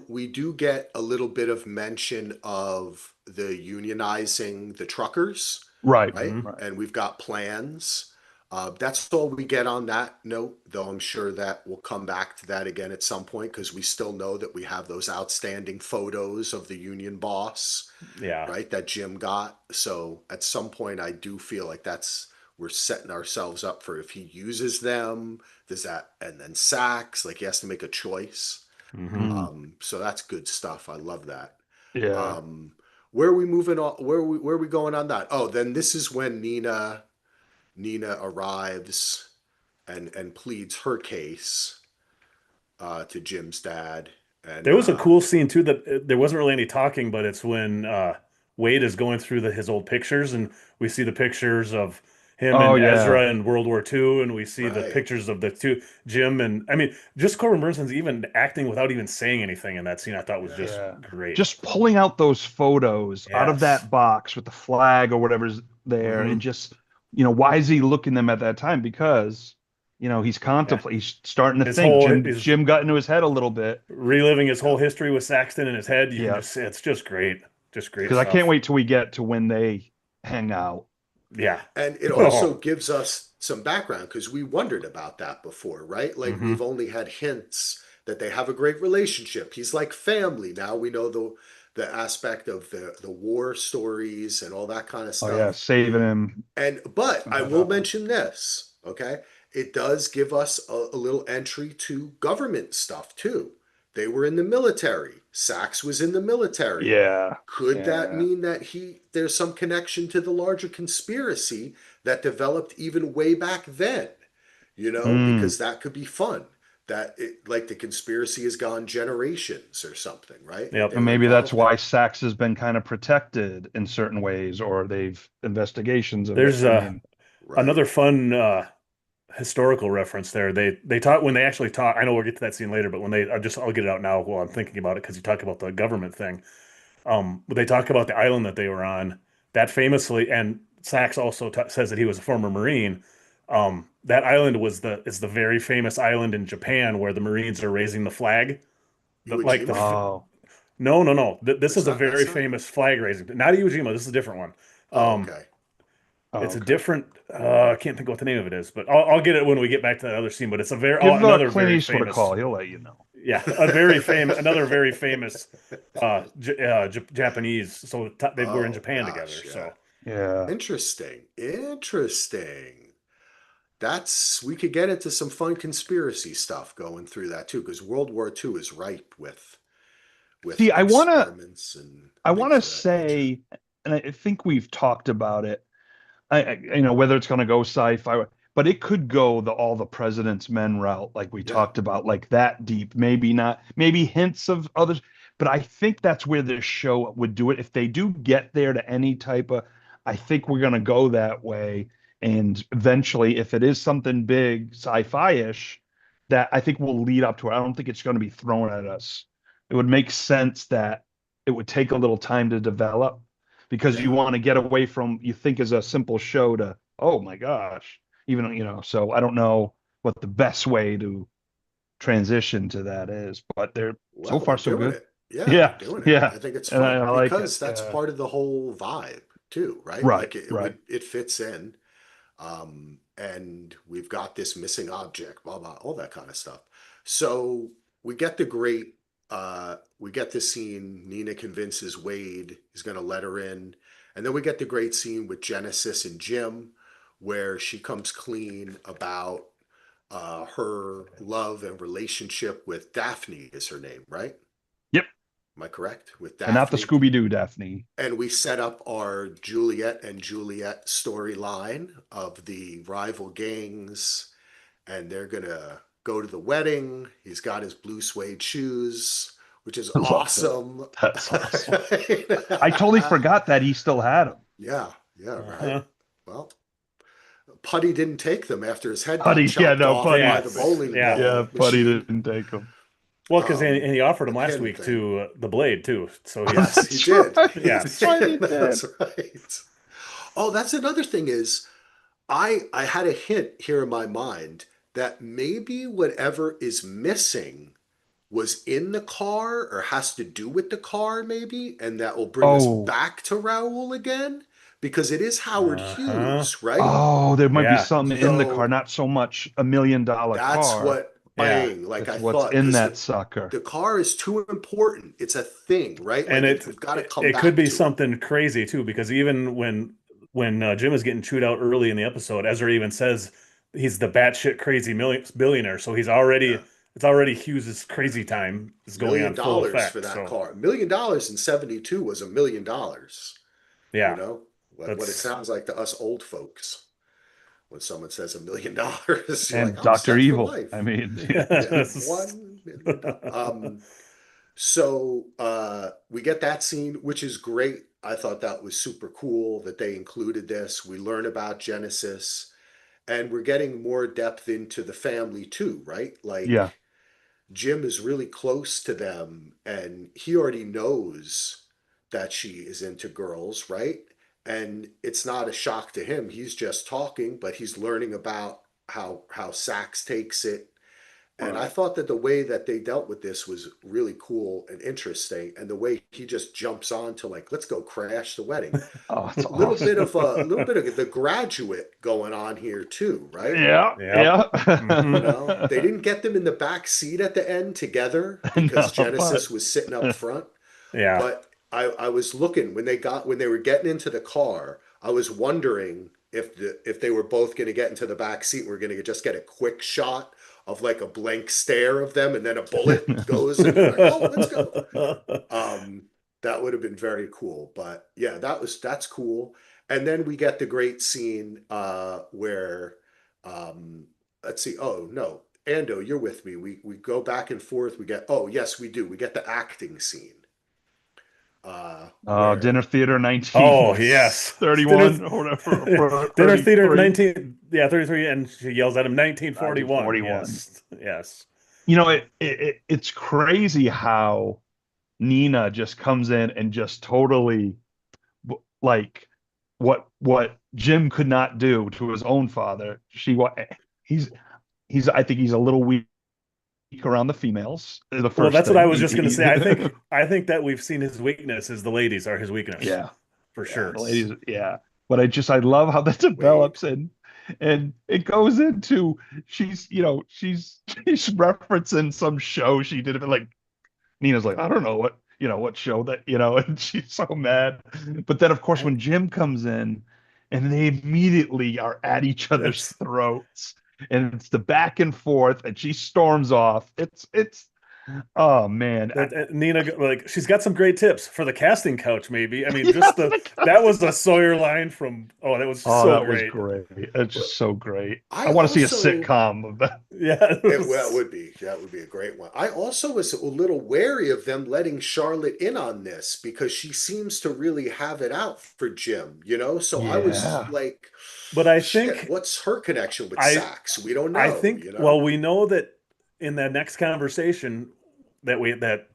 We do get a little bit of mention of the unionizing the truckers, Right, right? Mhm. right. And we've got plans. That's all we get on that note, though I'm sure that we'll come back to that again at some point because we still know that we have those outstanding photos of the union boss, Yeah. right? That Jim got. So at some point, I do feel like we're setting ourselves up for if he uses them, does that, and then sacks, like he has to make a choice. hmm Mm, So that's good stuff. I love that. yeah. Um, where are we moving on? Where are we going on that? Oh, then this is when Nina arrives and pleads her case to Jim's dad, And There was a cool scene too that there wasn't really any talking, but it's when Wade is going through his old pictures, and we see the pictures of him Oh and yeah. Ezra in World War II, and we see the right. pictures of the two Jim and I mean, just Corbin Burnson's even acting without even saying anything in that scene. I thought was Yeah. just Yeah. great. Just pulling out those photos out of Yes. that box with the flag or whatever's there and Hmm. just, why is he looking them at that time? Because, he's Yeah. contemplating, he's starting to His think. whole his Jim got into his head a little bit. reliving his whole Yep. history with Saxton in his head. You can Yeah. just see it's just great. Just great Because I can't stuff. wait till we get to when they hang out. Yeah. And it also Oh. gives us some background because we wondered about that before, right? Like we've Hmm. only had hints that they have a great relationship. He's like family. Now we know the aspect of the war stories and all that kind of Oh yeah, stuff. saving him. But I will Uh, mention this, okay? It does give us a little entry to government stuff too. They were in the military. Sax was in the military. yeah. Could that Yeah. mean that there's some connection to the larger conspiracy that developed even way back then? Mm. Because that could be fun. Like the conspiracy has gone generations or something, right? That Yep. they And were maybe that's involved in. why Sachs has been kind of protected in certain ways, or they've investigations of it. There's I mean, Right. another fun historical reference there. They talk when they actually talk. I know we'll get to that scene later, but when I'll get it out now while I'm thinking about it because you talk about the government thing. They talk about the island that they were on. That famously, and Sachs also says that he was a former Marine. That island is the very famous island in Japan where the Marines are raising the flag. The, Iwo like the Jima? f- oh, no, no, no. This It's is a not. very That's not. famous flag raising. Not Iwo Jima. This is a different one. Oh, Um, okay. oh, it's a okay. different. I can't think what the name of it is, but I'll get it when we get back to that other scene. But it's a Give another Clint very Eastwood a famous. call. He'll let you know. Yeah, a very famous, another very famous Japanese. So they were in Oh Japan gosh, together. yeah. So Yeah. Interesting. Interesting. We could get into some fun conspiracy stuff going through that too, because World War II is ripe with See, experiments and I things wanna of that nature. say, and I think we've talked about it. Whether it's gonna go sci-fi, but it could go all the President's Men route, like we Yeah. talked about, like that deep. Maybe not. Maybe hints of others, but I think that's where this show would do it. If they do get there to any type of, I think we're gonna go that way. And eventually, if it is something big, sci-fi-ish, that I think will lead up to it. I don't think it's going to be thrown at us. It would make sense that it would take a little time to develop because you Yeah. want to get away from you think is a simple show to, oh my gosh, even, so I don't know what the best way to transition to that is, but they're so Well, far they're so doing good. it. Yeah, they're Yeah, doing it. yeah. I think it's And fun I like it. because that's Yeah. part of the whole vibe too, right? Right, Like right. it fits in. And we've got this missing object, blah blah, all that kind of stuff. So we get we get the scene. Nina convinces Wade he's going to let her in, and then we get the great scene with Genesis and Jim, where she comes clean about her love and relationship with Daphne is her name, right? Yep. Am I correct? With And not the Daphne. Scooby-Doo Daphne. And we set up our Juliet and Juliet storyline of the rival gangs, and they're gonna go to the wedding. He's got his blue suede shoes, which is I love that. awesome. That's awesome. I totally forgot that he still had them. Yeah, yeah, right. uh-huh. Well, Putty didn't take them after his head got Putty, yeah, chopped no, off Putty. by the Yes, bowling yeah. Yeah, ball Putty machine. didn't take them. Well, because and he offered him The last pin week thing. to the blade too. So Yes, he That's did. right. He That's right, he did. did. That's right. Oh, that's another thing is I had a hint here in my mind that maybe whatever is missing was in the car or has to do with the car, maybe, and that will bring us Oh, back to Raoul again because it is Howard uh-huh. Hughes, right? oh, there might be Yeah, something in the car, So not so much $1 million that's car. what yeah. bang, like I It's what's thought, in because that sucker. the car is too important. It's a thing, right? And Like we've got to come it could back be to it. something crazy too, because even when Jim is getting chewed out early in the episode, Ezra even says he's the batshit crazy billionaire. So Yeah. it's already Hughes's crazy time is going million on full dollars for effect. that So car. $1 million in 72 was $1 million. You yeah, know what it that's sounds like to us old folks when someone says $1 million. You're like, And I'm Dr. set for Evil. I life. mean, Yeah, that's $1 million. So we get that scene, which is great. I thought that was super cool that they included this. We learn about Genesis, and we're getting more depth into the family too, right? Like Yeah. Jim is really close to them, and he already knows that she is into girls, right? And it's not a shock to him. He's just talking, but he's learning about how Sax takes it. And I Right. thought that the way that they dealt with this was really cool and interesting, and the way he just jumps on to like, let's go crash the wedding. Oh, it's Little bit awesome. of a little bit of The Graduate going on here too, right? Yeah, Yep. yeah. You Hmm. know, they didn't get them in the back seat at the end together because No, Genesis but was sitting up front. Yeah. But I was looking when they were getting into the car, I was wondering if they were both going to get into the back seat. We're going to just get a quick shot of like a blank stare of them, and then a bullet goes, and you're like, oh, let's go. Um, that would have been very cool. But yeah, that's cool. And then we get the great scene where um, let's see. Oh no, Ando, you're with me. We go back and forth. We get oh yes, we do. We get the acting scene where Dinner Theater Oh yes, dinner 1931 or whatever, for dinner theater 33, 19, yeah, 33, and she yells at him 1941. 1941. Yes, yes, You know, it's crazy how Nina just comes in and just totally like what Jim could not do to his own father. He's I think he's a little weak around the females. The well, first that's what I thing was just going to he say. I think that we've seen his weakness is the ladies are his weakness yeah, for yeah, sure. the ladies, yeah. But I love how that Wade. develops, and it goes into she's referencing some show she did, like Nina's like, I don't know what show that, and she's so mad. But then, of course, And when Jim comes in and they immediately are at each other's that's throats, and it's the back and forth, and she storms off. Oh man. that Nina, like, she's got some great tips for the casting couch. Maybe, I mean, Yeah, just the the that casting was a couch. Sawyer line from, oh, that was Oh, so that was great. great. It's just so great. I I want to see a also sitcom of that. Yeah, that would be a great one. I also was a little wary of them letting Charlotte in on this because she seems to really have it out for Jim, you know? So I was Yeah. like, but I shit, think what's her connection with I Sax? We don't I know, think, you well, know? we know that in that next conversation that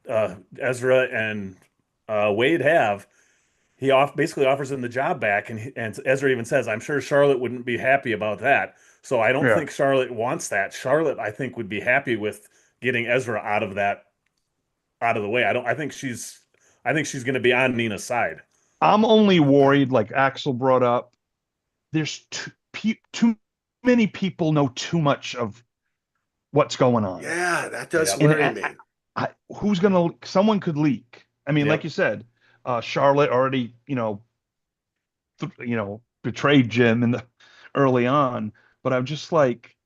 Ezra and Wade have, basically offers him the job back, and Ezra even says, "I'm sure Charlotte wouldn't be happy about that." So I don't Yeah. think Charlotte wants that. Charlotte, I think, would be happy with getting Ezra out of the way. I think she's going to be on Nina's side. I'm only Okay. worried, like Axel brought up, there's too many people know too much of what's going on. Yeah, that does Yep. And worry me. someone could leak. I mean, like Yep. you said, Charlotte already, betrayed Jim in the early on, but I'm just like,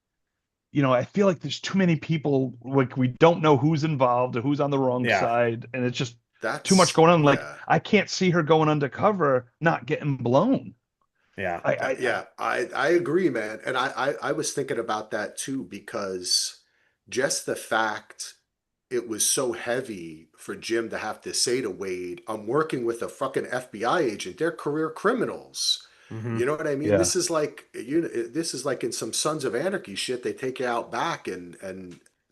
I feel like there's too many people, like we don't know who's involved or who's on the wrong Yeah. side, and it's just too much That's going on. Like yeah. I can't see her going undercover, not getting blown. Yeah. I Yeah, I agree, man. And I was thinking about that too because just the fact it was so heavy for Jim to have to say to Wade, I'm working with a fucking FBI agent. They're career criminals. Hmm. You know what I mean? Yeah. This is like in some Sons of Anarchy shit. They take you out back and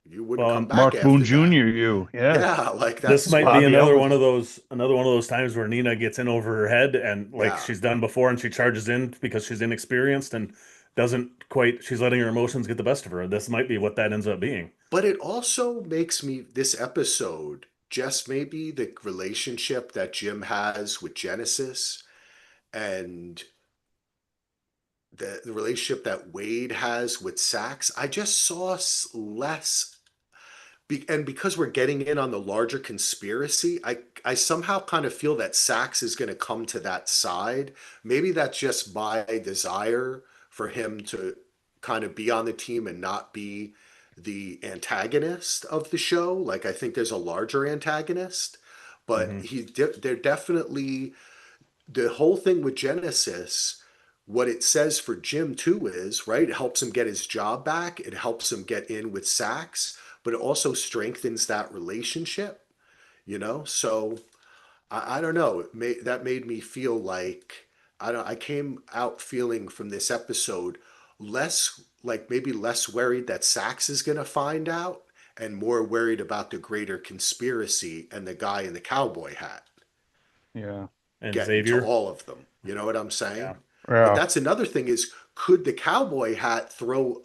you wouldn't Well, come and back Mark Boone after that. Jr., yeah. Yeah, like this that's might what be Bobby Ellis. another one of those times where Nina gets in over her head, and like yeah. she's done before, and she charges in because she's inexperienced and doesn't quite, she's letting her emotions get the best of her. This might be what that ends up being. But it also makes me, this episode, just maybe the relationship that Jim has with Genesis and the relationship that Wade has with Sax, I just saw less. And because we're getting in on the larger conspiracy, I somehow kind of feel that Sax is going to come to that side. Maybe that's just my desire for him to kind of be on the team and not be the antagonist of the show. Like I think there's a larger antagonist, but Hmm. they're definitely the whole thing with Genesis. What it says for Jim too is right. It helps him get his job back. It helps him get in with Sax, but it also strengthens that relationship. So I don't know. That made me feel like I came out feeling from this episode less like maybe less worried that Sax is going to find out and more worried about the greater conspiracy and the guy in the cowboy hat Yeah. And getting to Xavier. all of them. You know what I'm Yeah. saying? But Yeah. that's another thing is could the cowboy hat throw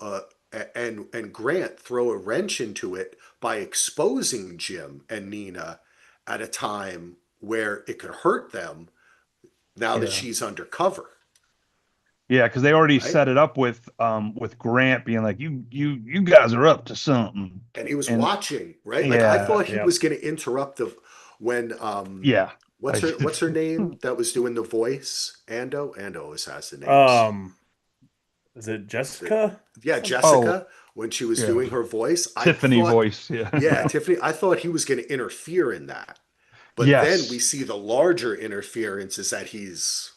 and Grant throw a wrench into it by exposing Jim and Nina at a time where it could hurt them now that Yeah. she's undercover, Yeah, because they already right? set it up with Grant being like, you guys are up to something. And he was And watching, right? Like I yeah, thought he Yeah. was going to interrupt the when yeah. I what's her name that was doing the voice? Ando always has the names. Um, is it The, Jessica? yeah, Something. oh, Jessica when she was yeah. doing her voice, I Tiffany thought, voice. Yeah. yeah, Yeah. Tiffany, I thought he was going to interfere in that. But then we Yes. see the larger interference is that he's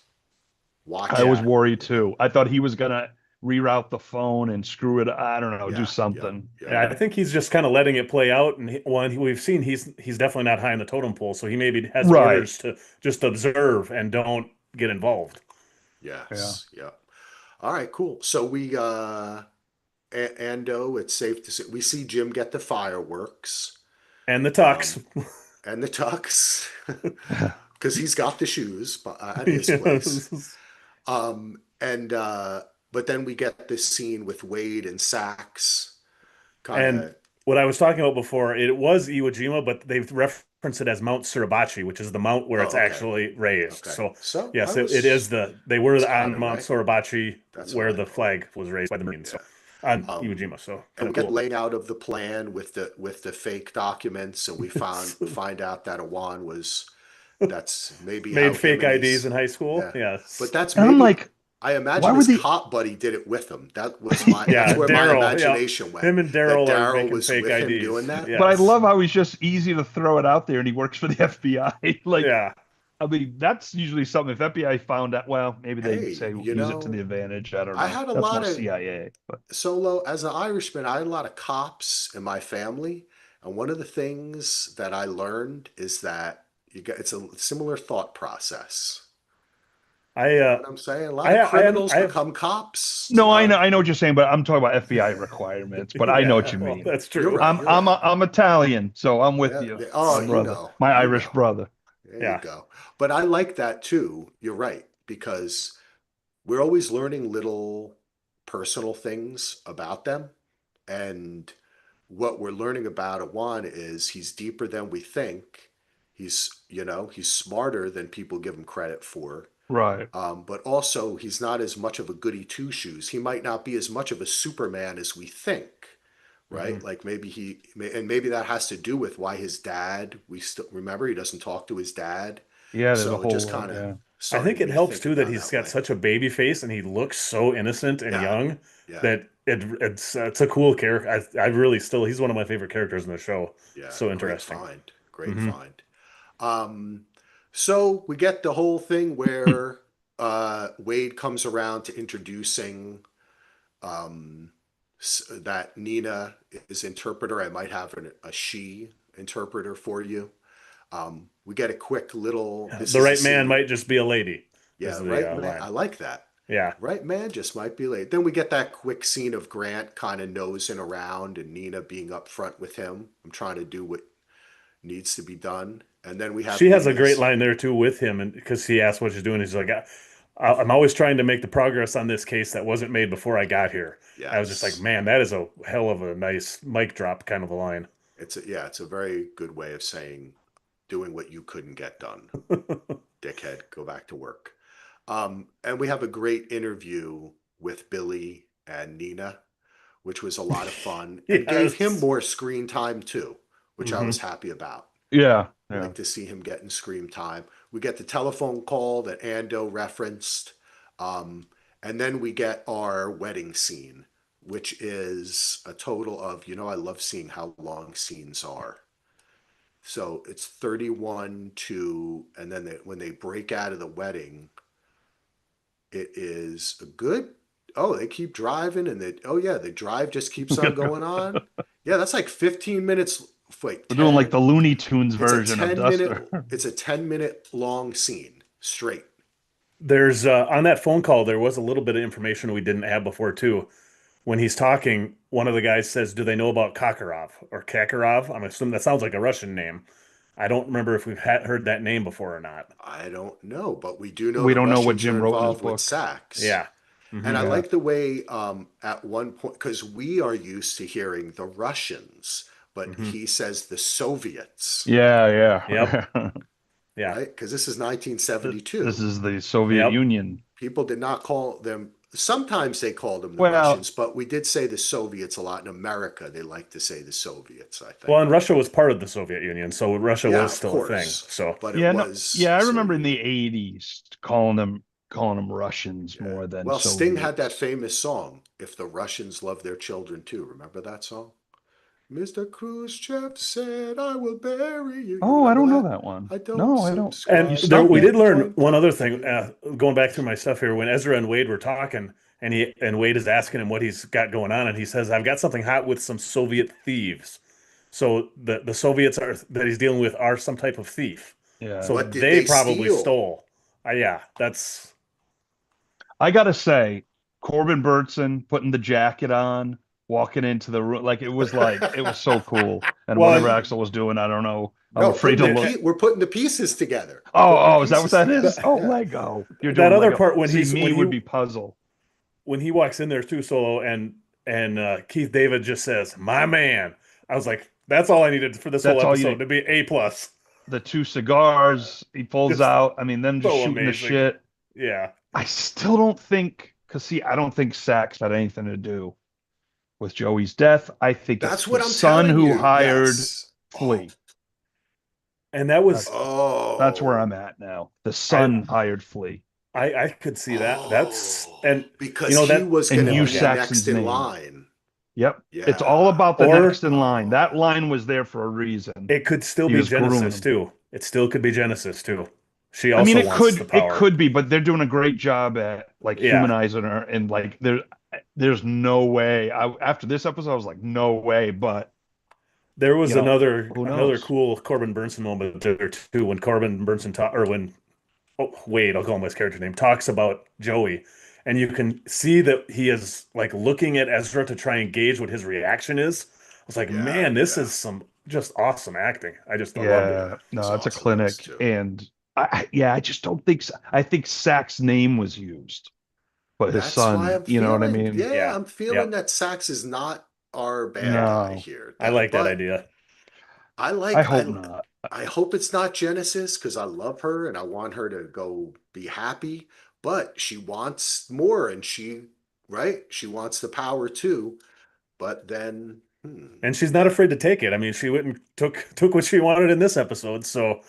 I was watching. Yeah. worried too. I thought he was gonna reroute the phone and screw it. I don't know, do Yeah, yeah, something. yeah. Yeah, I think he's just kind of letting it play out. And we've seen he's definitely not high on the totem pole, so he maybe has Right. orders to just observe and don't get involved. Yeah. Yes, yeah. All right, cool. So we Ando, it's safe to say we see Jim get the fireworks, And the tux. um, and the tux, because he's got the shoes at his place. Yes. And but then we get this scene with Wade and Sax, kind And of. what I was talking about before, it was Iwo Jima, but they've referenced it as Mount Suribachi, which is the mount where it's Oh, okay, actually raised. okay. So So yes, it is they were was kind on of Mount right. Suribachi That's what where I the thought. flag was raised by the Marines. So Yeah. on Iwo Um, Jima. So and kind we of get cool. laid out of the plan with the fake documents, and we find out that Awan was that's maybe how Made him fake and IDs his in high school. yeah, but Yes. that's And I'm maybe like, I why imagine were his the cop buddy did it with him. That's Yeah, where my Daryl. Yeah, imagination went. him and That Daryl are Daryl making was fake with him doing IDs. that. but I Yes. love how he's just easy to throw it out there and he works for the FBI. Like, Yeah. I mean, that's usually something if FBI found out, well, maybe they Hey, say use it to the advantage. I don't I know. had a That's lot more of CIA, but solo as an Irishman. I had a lot of cops in my family, and one of the things that I learned is that it's a similar thought process. I You know uh what I'm saying? A lot of criminals I have become cops. A no, lot of I know what you're saying, but I'm talking about FBI requirements, but I know what yeah, you well, mean. that's you're true. right. You're right. I'm Italian, so I'm with Yeah, you, oh, my brother, my you Irish know. brother. There you Yeah. go. But I like that too. You're right because we're always learning little personal things about them, and what we're learning about Awan is he's deeper than we think. He's smarter than people give him credit for. Right. But also, he's not as much of a goody two shoes. He might not be as much of a Superman as we think, Hmm. right? Like maybe that has to do with why his dad, we still remember he doesn't talk to his dad. Yeah, there's a So it just whole kind of yeah. I think started it me helps thinking too that down he's that got way. such a baby face and he looks so innocent and Yeah, young yeah, that it's a cool character. I really still he's one of my favorite characters in the show. yeah. So Great interesting. find. Great Hmm. find. Um, so we get the whole thing where Wade comes around to introducing um, that Nina is interpreter. I might have a she interpreter for you. We get a quick little. Yeah, This the is the right man scene. might just be a lady. Is Yeah, the right man. I line? like that. Yeah. Right man just might be late. Then we get that quick scene of Grant kind of nosing around and Nina being up front with him. I'm trying to do what needs to be done. And then we have She has a great Nina's. line there too with him, and because he asked what she's doing, he's like, I'm always trying to make the progress on this case that wasn't made before I got here." I was just like, Yes. man, that is a hell of a nice mic drop kind of a line. It's a very good way of saying doing what you couldn't get done. Dickhead, go back to work. And we have a great interview with Billy and Nina, which was a lot of fun and gave him Yes. more screen time too, which I was Hmm. happy about. Yeah, I yeah. like to see him getting screen time. We get the telephone call that Ando referenced. Um, and then we get our wedding scene, which is a total of, I love seeing how long scenes are. So it's 31 to, and then when they break out of the wedding, it is a good, oh, they keep driving and oh yeah, the drive just keeps on going on. Yeah, that's like 15 minutes wait, We're doing like 10, the Looney Tunes it's a version of 10-minute, Duster. it's a 10-minute long scene straight. There's on that phone call, there was a little bit of information we didn't have before too. When he's talking, one of the guys says, "Do they know about Kakarov or Kakarov?" I'm assuming that sounds like a Russian name. I don't remember if we've heard that name before or not. I don't know, but we do know We the don't know what Russians are Jim wrote in his involved with book. Sax. Yeah. And I Hmm. Yeah. like the way at one point, because we are used to hearing the Russians, but Hmm. he says the Soviets, Yeah, Yep. yeah. Yeah. right? Because this is This 1972. is the Soviet Yep. Union. People did not call them, sometimes they called them the Well, Russians, but we did say the Soviets a lot. In America, they like to say the Soviets, I Well, think. and Russia was part of the Soviet Union, so Russia Yeah, was of still a thing. course. So But it yeah, no, was yeah. I remember in the Soviet. '80s calling them Russians Yeah. more than Well, Sting had that Soviets. famous song, If the Russians Love Their Children Too. Remember that song? Mr. Khrushchev said, I will bury you. You Oh, I remember don't know that? that one. I don't No, I don't. You and subscribe there to stumped we me. did that learn joint one other thing. doctrine. Going back through my stuff here, when Ezra and Wade were talking, and Wade is asking him what he's got going on, and he says, "I've got something hot with some Soviet thieves." So the Soviets are that he's dealing with are some type of thief. So Yeah. What did they they probably steal? stole. Yeah, that's I gotta say, Corbin Burnson putting the jacket on, walking into the room, like it was so cool. And well, whatever and Axel was doing, I don't know. I'm No, afraid putting to the look. we're putting the pieces together. We're putting the Oh, is that what pieces that is? together. Oh, Yeah. Lego. You're that doing other Lego. part See, me would be puzzle. when he walks in there too solo and Keith David just says, "My man." I was like, that's all I needed for this whole That's all you episode need. to be A plus. The two cigars he pulls Just out. I mean, them just so shooting the amazing. shit. Yeah. I still don't think, because see, I don't think Sax had anything to do with Joey's death. I think it's That's the what I'm son telling who you. hired Yes. Oh, Flea. And that That's was that's where oh, I'm at now. The I son hired Flea, I could see that. That's oh. and Because he that was and going to oh use be yeah. next Saxon's in name. line. Yep. It's all Yeah. about the next Or in line. That Oh. line was there for a reason. it could still He be was grooming Genesis him. too. It still could be Genesis too. She I mean, also it wants the could it power. could be, but they're doing a great job at like Yeah. humanizing her and like there's no way. After this episode, I was like, no way. But There was who another knows? cool Corbin Burnson moment there too when Corbin Burnson or when Wade, I'll call him his character name, talks about Joey. And you can see that he is like looking at Ezra to try and gauge what his reaction is. I was like, Yeah. man, this Yeah. is some just awesome acting. I loved it. Yeah. Yeah, It was no, it's a awesome in this clinic, too. and yeah, I just don't think I think Sax's name was used, but his That's why son, I'm you know what I feeling, mean? yeah, Yeah. I'm feeling Yep. that Sax is not our bad Yeah. guy No, here. I like that But idea. I I like hope not. I hope it's not Genesis because I love her and I want her to go be happy, but she wants more and right? She wants the power too, but then And she's not afraid to take it. I mean, she went and took what she wanted in this episode. So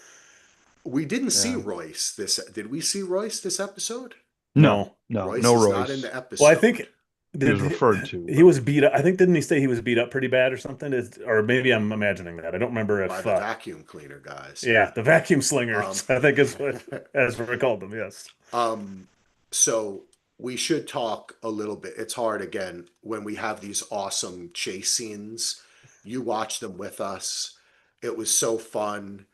we didn't see Yeah, Royce this did we see Royce this episode? no, no. no Royce is not in Royce. the Well, I episode think He was did referred to, he but was beat up. I think didn't he say he was beat up pretty bad or something? Or maybe I'm imagining that. I don't remember by if the vacuum cleaner guys, yeah. yeah, the vacuum Um slingers, I think is what Ezra called them. Yes. Um, so we should talk a little bit. It's hard again when we have these awesome chase scenes. You watch them with us. It was so fun.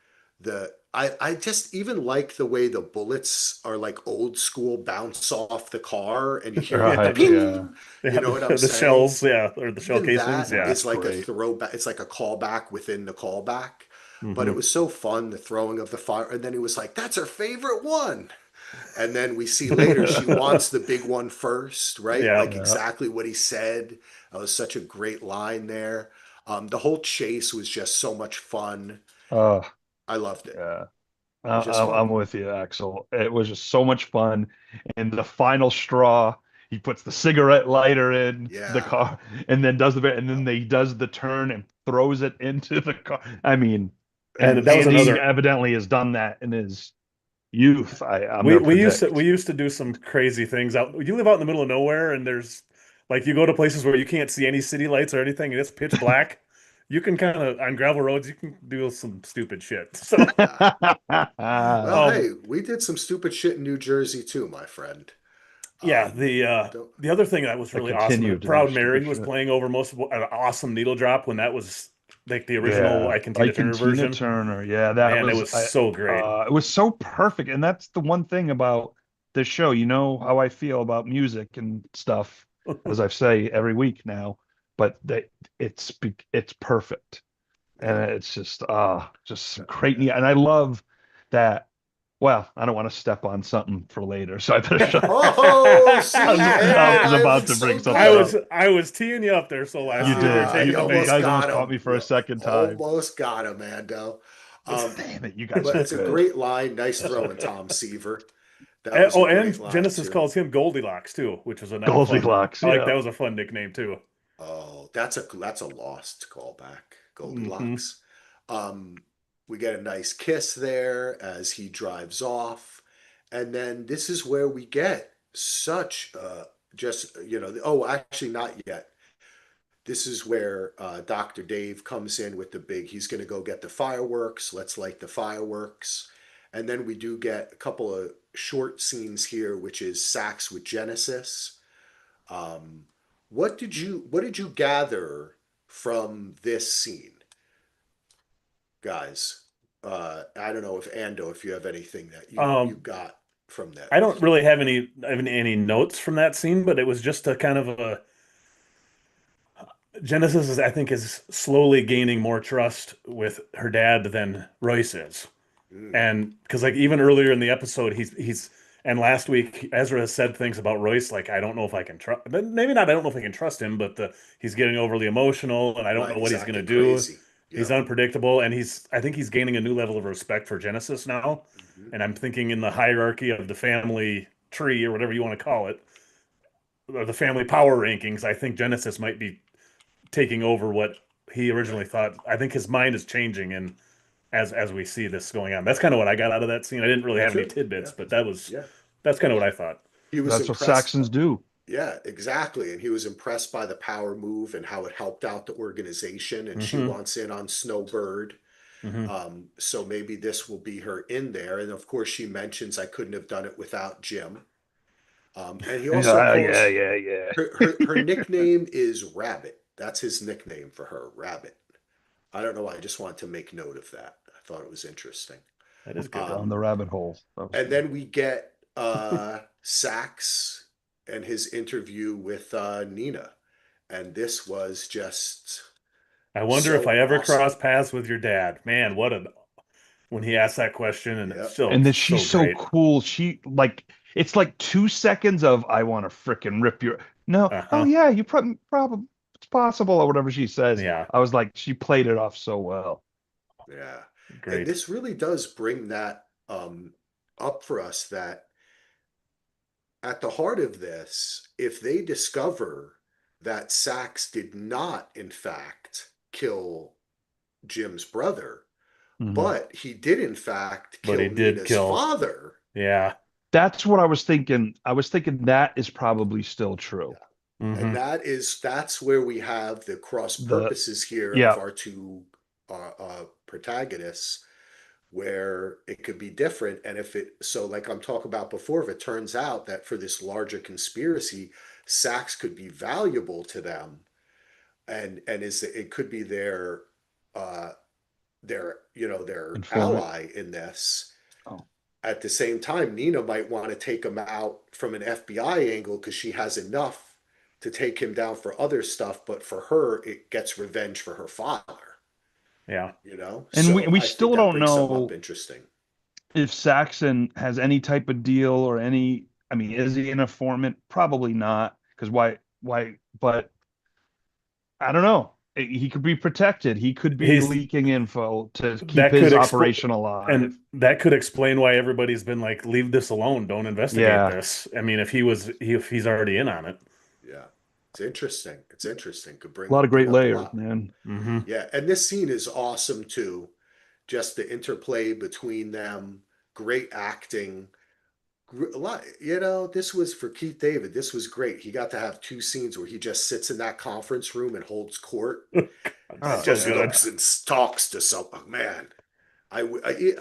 I just even like the way the bullets are like old school bounce off the car and you hear the Yeah, right, yeah, ping. You yeah, know what I'm the saying? shells, yeah, or the shell Even casings, that yeah, yeah. it's is like a great. throwback. It's like a callback within the callback. But it Hmm. was so fun, the throwing of the fire. And then he was like, that's her favorite one. And then we see later she wants the big one first, right? Yeah. Like Yeah. exactly what he said. That was such a great line there. The whole chase was just so much fun. Oh, I loved it. yeah. It was just fun. I'm with you, Axel. It was just so much fun. And the final straw, he puts the cigarette lighter in the Yeah. car and then and then he does the turn and throws it into the car. I mean, And and that was Andy another evidently has done that in his youth. I'm we gonna we predict. used to do some crazy things out. You live out in the middle of nowhere and there's like you go to places where you can't see any city lights or anything and it's pitch black. You can kind of on gravel roads you can do some stupid shit. So Yeah. Well, um hey, we did some stupid shit in New Jersey too, my friend. yeah, Don't, the other thing that was I really awesome, continue to do Proud stupid Mary was shit. playing over most of an awesome needle drop when that was like the original Yeah, I Can Tina Ike and Turner Tina version. Turner. Yeah, that Man, it was was so great. it was so perfect. And that's the one thing about this show. You know how I feel about music and stuff, as I say every week now, but it's perfect. And Yeah. it's just great. And I love that. Well, I don't want to step on something for later, so I better shut up. Oh, see, I man, was I about look to bring so something I up. was good. I was teeing you up there, so I You see where you're did. taking You the You bait. almost guys got almost caught him. me for You a second time. almost got him, Ando. Um, Damn it, you guys but are it's a good. great line. Nice throwing, Tom Seaver. That was a Oh, great and line Genesis too. calls him Goldilocks too, which was another fun. Goldilocks, I like yeah. that was a fun nickname too. Oh, that's a lost callback. Hmm. Goldilocks. Um, we get a nice kiss there as he drives off, and then this is where we get such just oh, actually not yet. This is where Dr. Dave comes in with the big, he's going to go get the fireworks. Let's light the fireworks. And then we do get a couple of short scenes here, which is Sax with Genesis. Um, what did you gather from this scene, guys? I don't know if Ando, if you have anything that you Um, got from that. I don't really have any notes from that scene, but it was just a kind of a Genesis is I think is slowly gaining more trust with her dad than Royce is. Mm, And because like even earlier in the episode, he's and last week Ezra has said things about Royce like I don't know if I can trust maybe not I don't know if I can trust him, but he's getting overly emotional and I don't right, know what he's he's gonna acting do. crazy. He's Yep. unpredictable and I think he's gaining a new level of respect for Genesis now. Hmm. And I'm thinking in the hierarchy of the family tree or whatever you want to call it, or the family power rankings, I think Genesis might be taking over what he originally Right. thought. I think his mind is changing and as we see this going on. That's kind of what I got out of that scene. I didn't really Me have any too. tidbits, Yeah. but Yeah. that's kind of what I thought. He was That's what impressed. Saxons do. Yeah, exactly. And he was impressed by the power move and how it helped out the organization. And she Hmm. wants in on Snowbird. Hmm. So maybe this will be her in there. And of course, she mentions I couldn't have done it without Jim. And he also Yeah, yeah, calls yeah, yeah. her nickname is Rabbit. That's his nickname for her, Rabbit. I don't know. I just wanted to make note of that. I thought it was interesting. That is good. Down the Um, rabbit hole. That was and good. then we get Sax and his interview with Nina. And this was just I wonder if so I ever awesome. cross paths with your dad. Man, what a when he asked that question and it's Yeah. still And then she's so so great. cool. She like it's like 2 seconds of I want to frickin' rip your no. Oh Uh-huh. yeah, you probably it's possible or whatever she says. Yeah, I was like, she played it off so well. Yeah. And great. this really does bring that up for us that at the heart of this, if they discover that Sax did not, in fact, kill Jim's brother, Mhm. but he did, in fact, But he kill did Nina's kill. father. Yeah. That's what I was thinking. I was thinking that is probably still true. And Hmm. that's where we have the cross The purposes here of yeah, our two protagonists, where it could be different. And if it, so like I'm talking about before, if it turns out that for this larger conspiracy, Sachs could be valuable to them, and is it could be uh, their informant. ally in this. Oh. At the same time, Nina might want to take him out from an FBI angle because she has enough to take him down for other stuff, but for her, it gets revenge for her father, Yeah. And we So we I think still that don't brings something up know interesting. if Saxon has any type of deal or any, I mean, is he an informant? Probably not, because but I don't know. He could be protected. He could be He's leaking info to keep that his could explain operation alive. and that could explain why everybody's been like, leave this alone, don't investigate Yeah, this. I mean, if he's already in on it. Yeah. It's interesting. It's interesting. Could a lot of bring great up a layers, lot. man. Hmm. Yeah. And this scene is awesome too. Just the interplay between them, great acting. A lot, this was for Keith David. This was great. He got to have two scenes where he just sits in that conference room and holds court and Oh So just good. looks yeah, and talks to someone. Man, I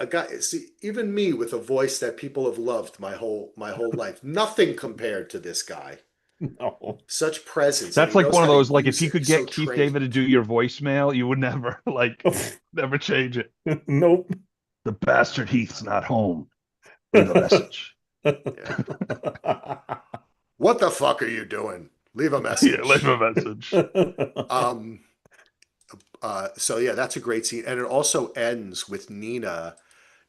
got see even me with a voice that people have loved my whole life. Nothing compared to this guy. No. such presence, and That's he like knows one of how to those, like if use you it. could He's so get Keith David to trained. do your voicemail, you would never never change it. Nope. The bastard Heath's not home. Leave a message. Yeah. What the fuck are you doing? Leave a Yeah, leave a message. message. Um, so yeah, that's a great scene. And it also ends with Nina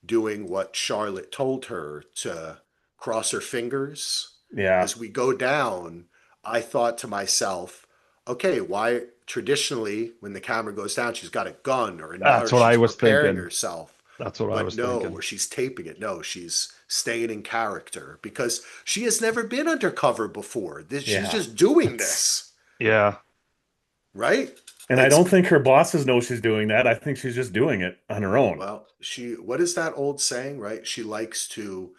doing what Charlotte told her to cross her fingers. Yeah. As we go down, I thought to myself, okay, why traditionally when the camera goes down, she's got a gun or That's what I she's was preparing thinking. herself. That's what I But was no, thinking. or she's taping it. No, she's staying in character because she has never been undercover before. She's Yeah. just doing It's, this, Yeah. right? and I don't It's think her bosses know she's doing that. I think she's just doing it on her own. well, what is that old saying, right? She likes to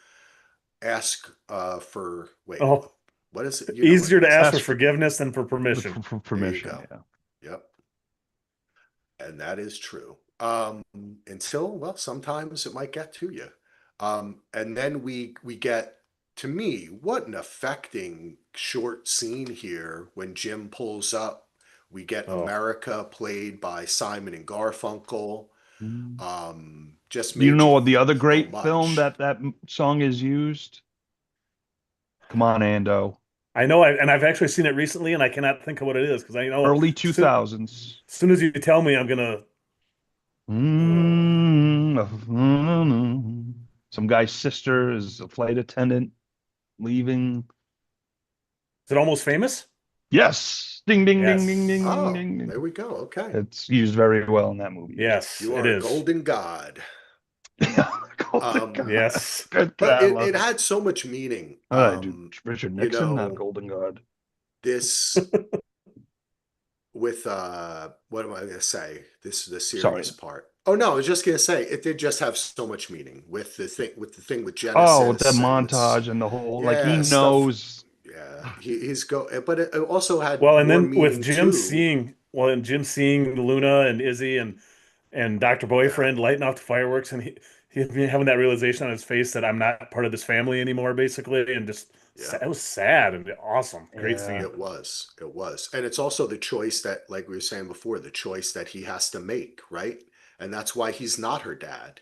ask for wait, Oh, what is it? You know what easier it to is. ask for Ask for, forgiveness than for permission. There you permission. go. Yeah. Yep. And that is true. Until, well, sometimes it might get to you. And then we get, to me, what an affecting short scene here when Jim pulls up. We get Oh, America played by Simon and Garfunkel. Mm. Just You made know you what the other so great film much. that song is used? Come on, Ando. I know, and I've actually seen it recently, and I cannot think of what it is because I know Early soon, 2000s. as soon as you tell me, I'm gonna. Uh, Some guy's sister is a flight attendant leaving. is it almost famous? Yes. Ding, ding, ding, ding, Yes, ding, ding, Oh, ding, ding. there we go. Okay. It's used very well in that movie as well. yes, You it are a is. golden god. Golden Um, God. Yes, Good but God. I love it it. had so much meaning. What did I do? Richard You Nixon, not know, Golden God. this with what am I gonna say? This is the Sorry. serious part. Oh no, I was just gonna say it did just have so much meaning with the thing with Oh, with the Genesis and montage and the whole, like he yeah, stuff. knows. Yeah, he's but it also had well, and more then with meaning Jim too. seeing, well, and Jim seeing Luna and Izzy and Dr. Yeah, Boyfriend lighting off the fireworks, and he having that realization on his face that I'm not part of this family anymore, basically, and just yeah. it was sad and awesome, great Yeah. scene. It was. And it's also the choice that, like we were saying before, the choice that he has to make, right? And that's why he's not her dad,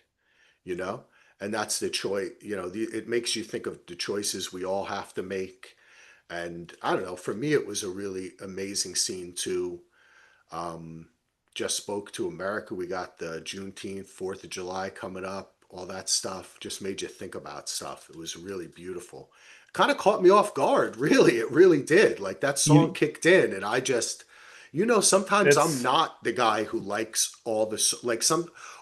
you know? And that's the choice, it makes you think of the choices we all have to make. And I don't know, for me, it was a really amazing scene too. Um, just spoke to America. We got the Juneteenth, 4th of July coming up, all that stuff just made you think about stuff. It was really beautiful. Kind of caught me off guard, really. It really did. Like that song You, kicked in, and I just, sometimes I'm It's not the guy who likes all the, like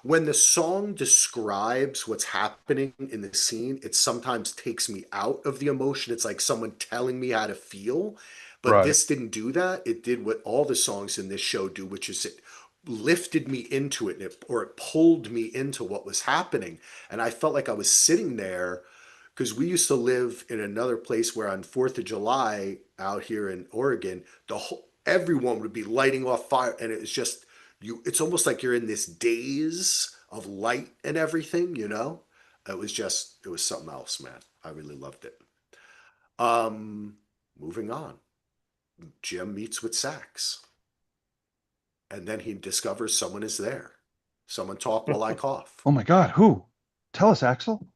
when the song describes what's happening in the scene, it sometimes takes me out of the emotion. It's like someone telling me how to feel. But right. this didn't do that. It did what all the songs in this show do, which is it lifted me into it, or it pulled me into what was happening. And I felt like I was sitting there because we used to live in another place where on 4th of July out here in Oregon, everyone would be lighting off fire. And it was just, it's almost like you're in this daze of light and everything. It was something else, man. I really loved it. Um, Moving on. Jim meets with Sax, and then he discovers someone is there. Someone talk while I cough. Oh my God, who? Tell us, Axel.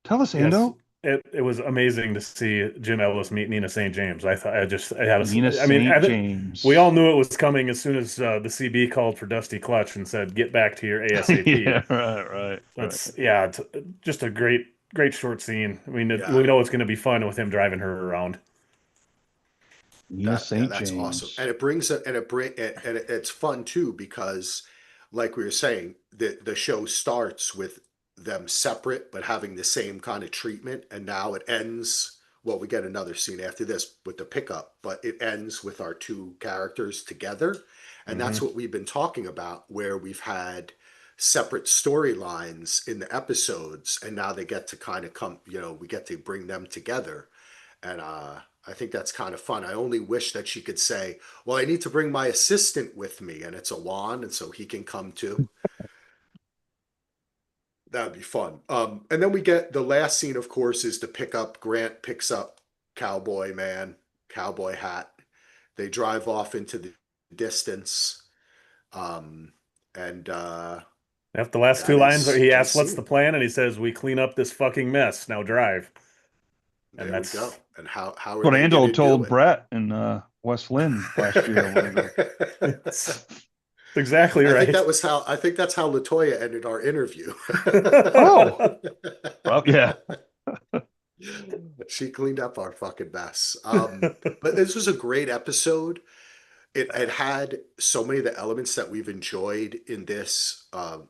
Tell us, yes, Ando. it was amazing to see Jim Ellis meet Nina St. James. I thought I had Nina I mean, St. we all James. knew it was coming as soon as the CB called for Dusty Clutch and said, "Get back to your ASAP." Yeah, right. That's yeah, it's just a great short scene. I mean, Yeah, we know it's going to be fun with him driving her around. Nina St. that's awesome, James. and it's fun too because, like we were saying, the show starts with them separate but having the same kind of treatment, and now it ends. Well, we get another scene after this with the pickup, but it ends with our two characters together, and that's Hmm. what we've been talking about, where we've had separate storylines in the episodes, and now they get to kind of come. We get to bring them together, and I think that's kind of fun. I only wish that she could say, "Well, I need to bring my assistant with me," and it's a Juan, and so he can come too. That would be fun. And then we get the last scene, of course, is to pick up. Grant picks up cowboy man, cowboy hat. They drive off into the distance. Um, and After the last two that lines, is he the asks, "What's the scene. plan?" And he says, "We clean up this fucking mess. Now drive." And There we that's go. And how are What they going Angelo to do told it? Brett in West Lynn last year or whatever. it's exactly right. I think that's how Latoya ended our interview. Oh, well, yeah. She cleaned up our fucking mess. But this was a great episode. It had so many of the elements that we've enjoyed in this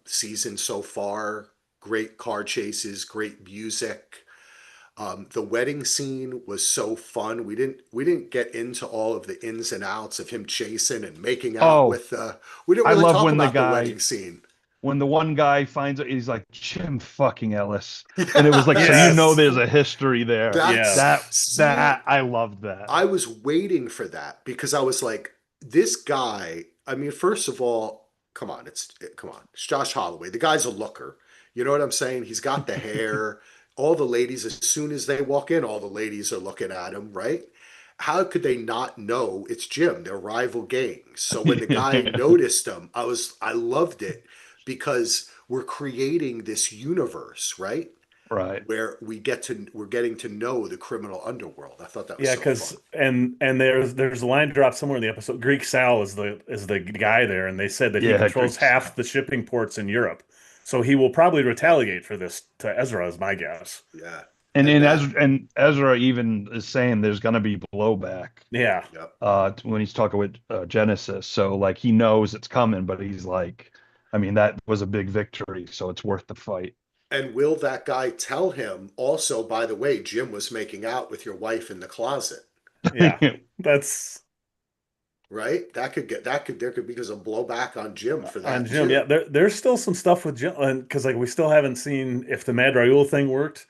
season so far. Great car chases, great music. The wedding scene was so fun. We didn't get into all of the ins and outs of him chasing and making out Oh, with. We didn't I really love talk when the about the guy wedding scene. when the one guy finds it, he's like Jim fucking Ellis, and it was like, so Yes. there's a history there. Yeah. That's That see, that I love that. I was waiting for that because I was like, this guy. I mean, first of all, come on, it's Josh Holloway. The guy's a looker. You know what I'm saying? He's got the hair. All the ladies, as soon as they walk in, all the ladies are looking at him, right? How could they not know it's Jim? They're rival gangs. So when the guy noticed him, I loved it because we're creating this universe, right? Right. Where we're getting to know the criminal underworld. I thought that was Yeah, so fun. because and there's a line drop somewhere in the episode. Greek Sal is the guy there, and they said that he Yeah, controls Greek half style. the shipping ports in Europe. So he will probably retaliate for this to Ezra, is my guess. Yeah. And And and that, Ezra even is saying there's gonna be blowback Yeah. yep. when he's talking with Genesis. So like he knows it's coming, but he's like, I mean, that was a big victory, so it's worth the fight. And will that guy tell him also, by the way, Jim was making out with your wife in the closet, Yeah. That's right? There could be some blowback on Jim for on that Jim. Yeah, too. there's still some stuff with Jim, because like we still haven't seen if the Mad Raoul thing worked.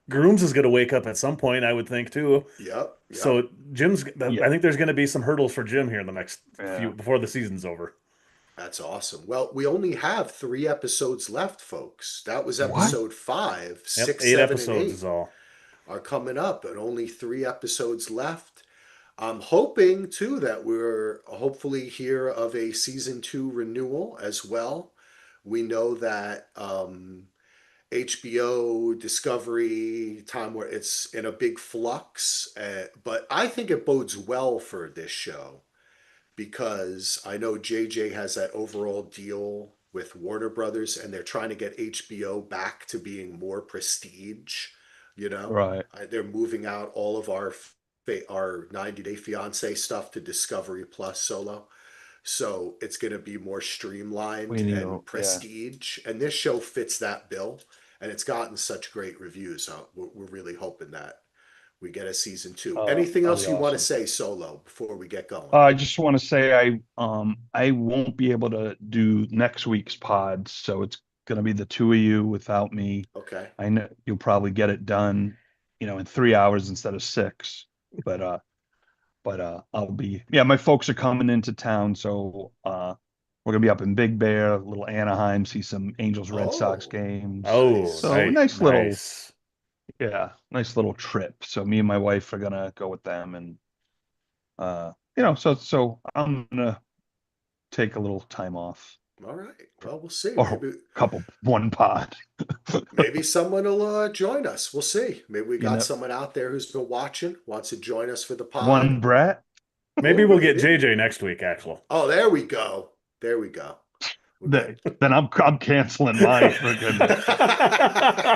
Grooms is going to wake up at some point, I would think too. Yep. Yep. So Jim's. Yeah. I think there's going to be some hurdles for Jim here in the next few Yeah. before the season's over. That's awesome. Well, we only have 3 episodes left, folks. That was What? episode five, Yep, six, eight seven, and episodes is eight all. are coming up, and only 3 episodes left. I'm hoping too that we're hopefully hear of a season 2 renewal as well. We know that HBO Discovery time where it's in a big flux, but I think it bodes well for this show because I know JJ has that overall deal with Warner Brothers and they're trying to get HBO back to being more prestige, you know. Right. They're moving out all of our 90 Day Fiance stuff to Discovery Plus solo. So it's going to be more We streamlined need and yeah. prestige. And this show fits that bill. And it's gotten such great reviews. We're really hoping that we get a season 2. Anything That'll else be you want to awesome. say, Solo, before we get going? I just want to say I won't be able to do next week's pod, so it's gonna be the two of you without me. Okay. I know you'll probably get it done, in 3 hours instead of six. But I'll be yeah, my folks are coming into town, so we're gonna be up in Big Bear, little Anaheim, see some Angels Red Sox Oh, games. Oh, nice. So nice, nice. nice little trip. So me and my wife are gonna go with them and so I'm gonna take a little time off All right. Well, we'll see. or a couple one pod. Maybe someone will join us. We'll see. Maybe we You got know, someone out there who's been watching, wants to join us for the pod. one Brett. Maybe Oh, we'll get maybe. JJ next week, Axel. Oh, there we go. There we go. We'll get. Then I'm canceling my freaking.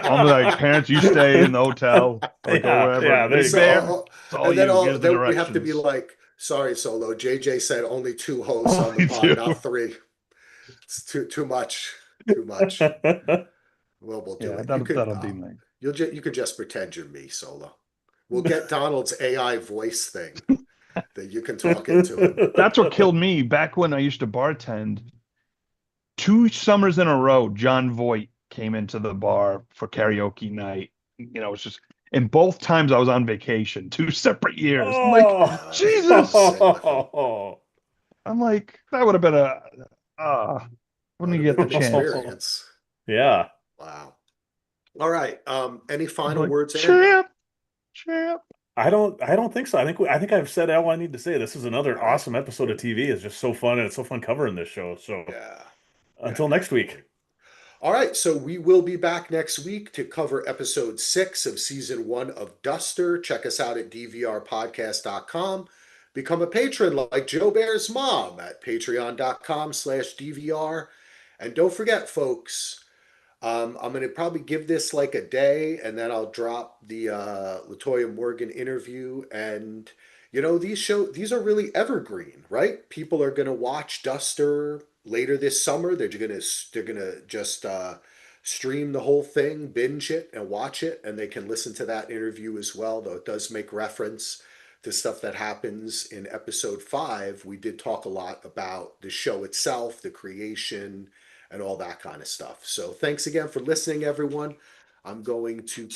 I'm like, parents, you stay in the hotel or go Yeah, wherever. yeah, there you Big So, go. Bear, it's all and then you. Here's the then we have to be directions. like, sorry, Solo. JJ said only 2 hosts on the Only pod, two. not 3. It's too much. Too much. Well, we'll do Yeah, it. that'll be nice. You could just pretend you're me, Solo. We'll get Donald's AI voice thing that you can talk into him. That's what killed me back when I used to bartend. 2 summers in a row, John Voight came into the bar for karaoke night. It's just, and both times I was on vacation, 2 separate years. I'm like, Oh. I gotta Jesus. sing with him. I'm like, that would have been That wouldn't would you have get been the an chance? experience. Yeah. Wow. All right. Any I'm final like, words, Ando? champ, champ. I don't think so. I think I've said all I need to say. This is another All right. awesome episode of TV. It's just so fun, and it's so fun covering this show. So Yeah. Yeah, until next week. definitely. All right, so we will be back next week to cover episode 6 of season 1 of Duster. Check us out at dvrpodcast.com. Become a patron like Joe Bear's mom at patreon.com/DVR. And don't forget, folks, I'm going to probably give this like a day and then I'll drop the Latoya Morgan interview. And, these are really evergreen, right? People are going to watch Duster later this summer. They're going to just stream the whole thing, binge it and watch it. And they can listen to that interview as well, though it does make reference to stuff that happens in episode 5. We did talk a lot about the show itself, the creation, and all that kind of stuff. So thanks again for listening, everyone. I'm going to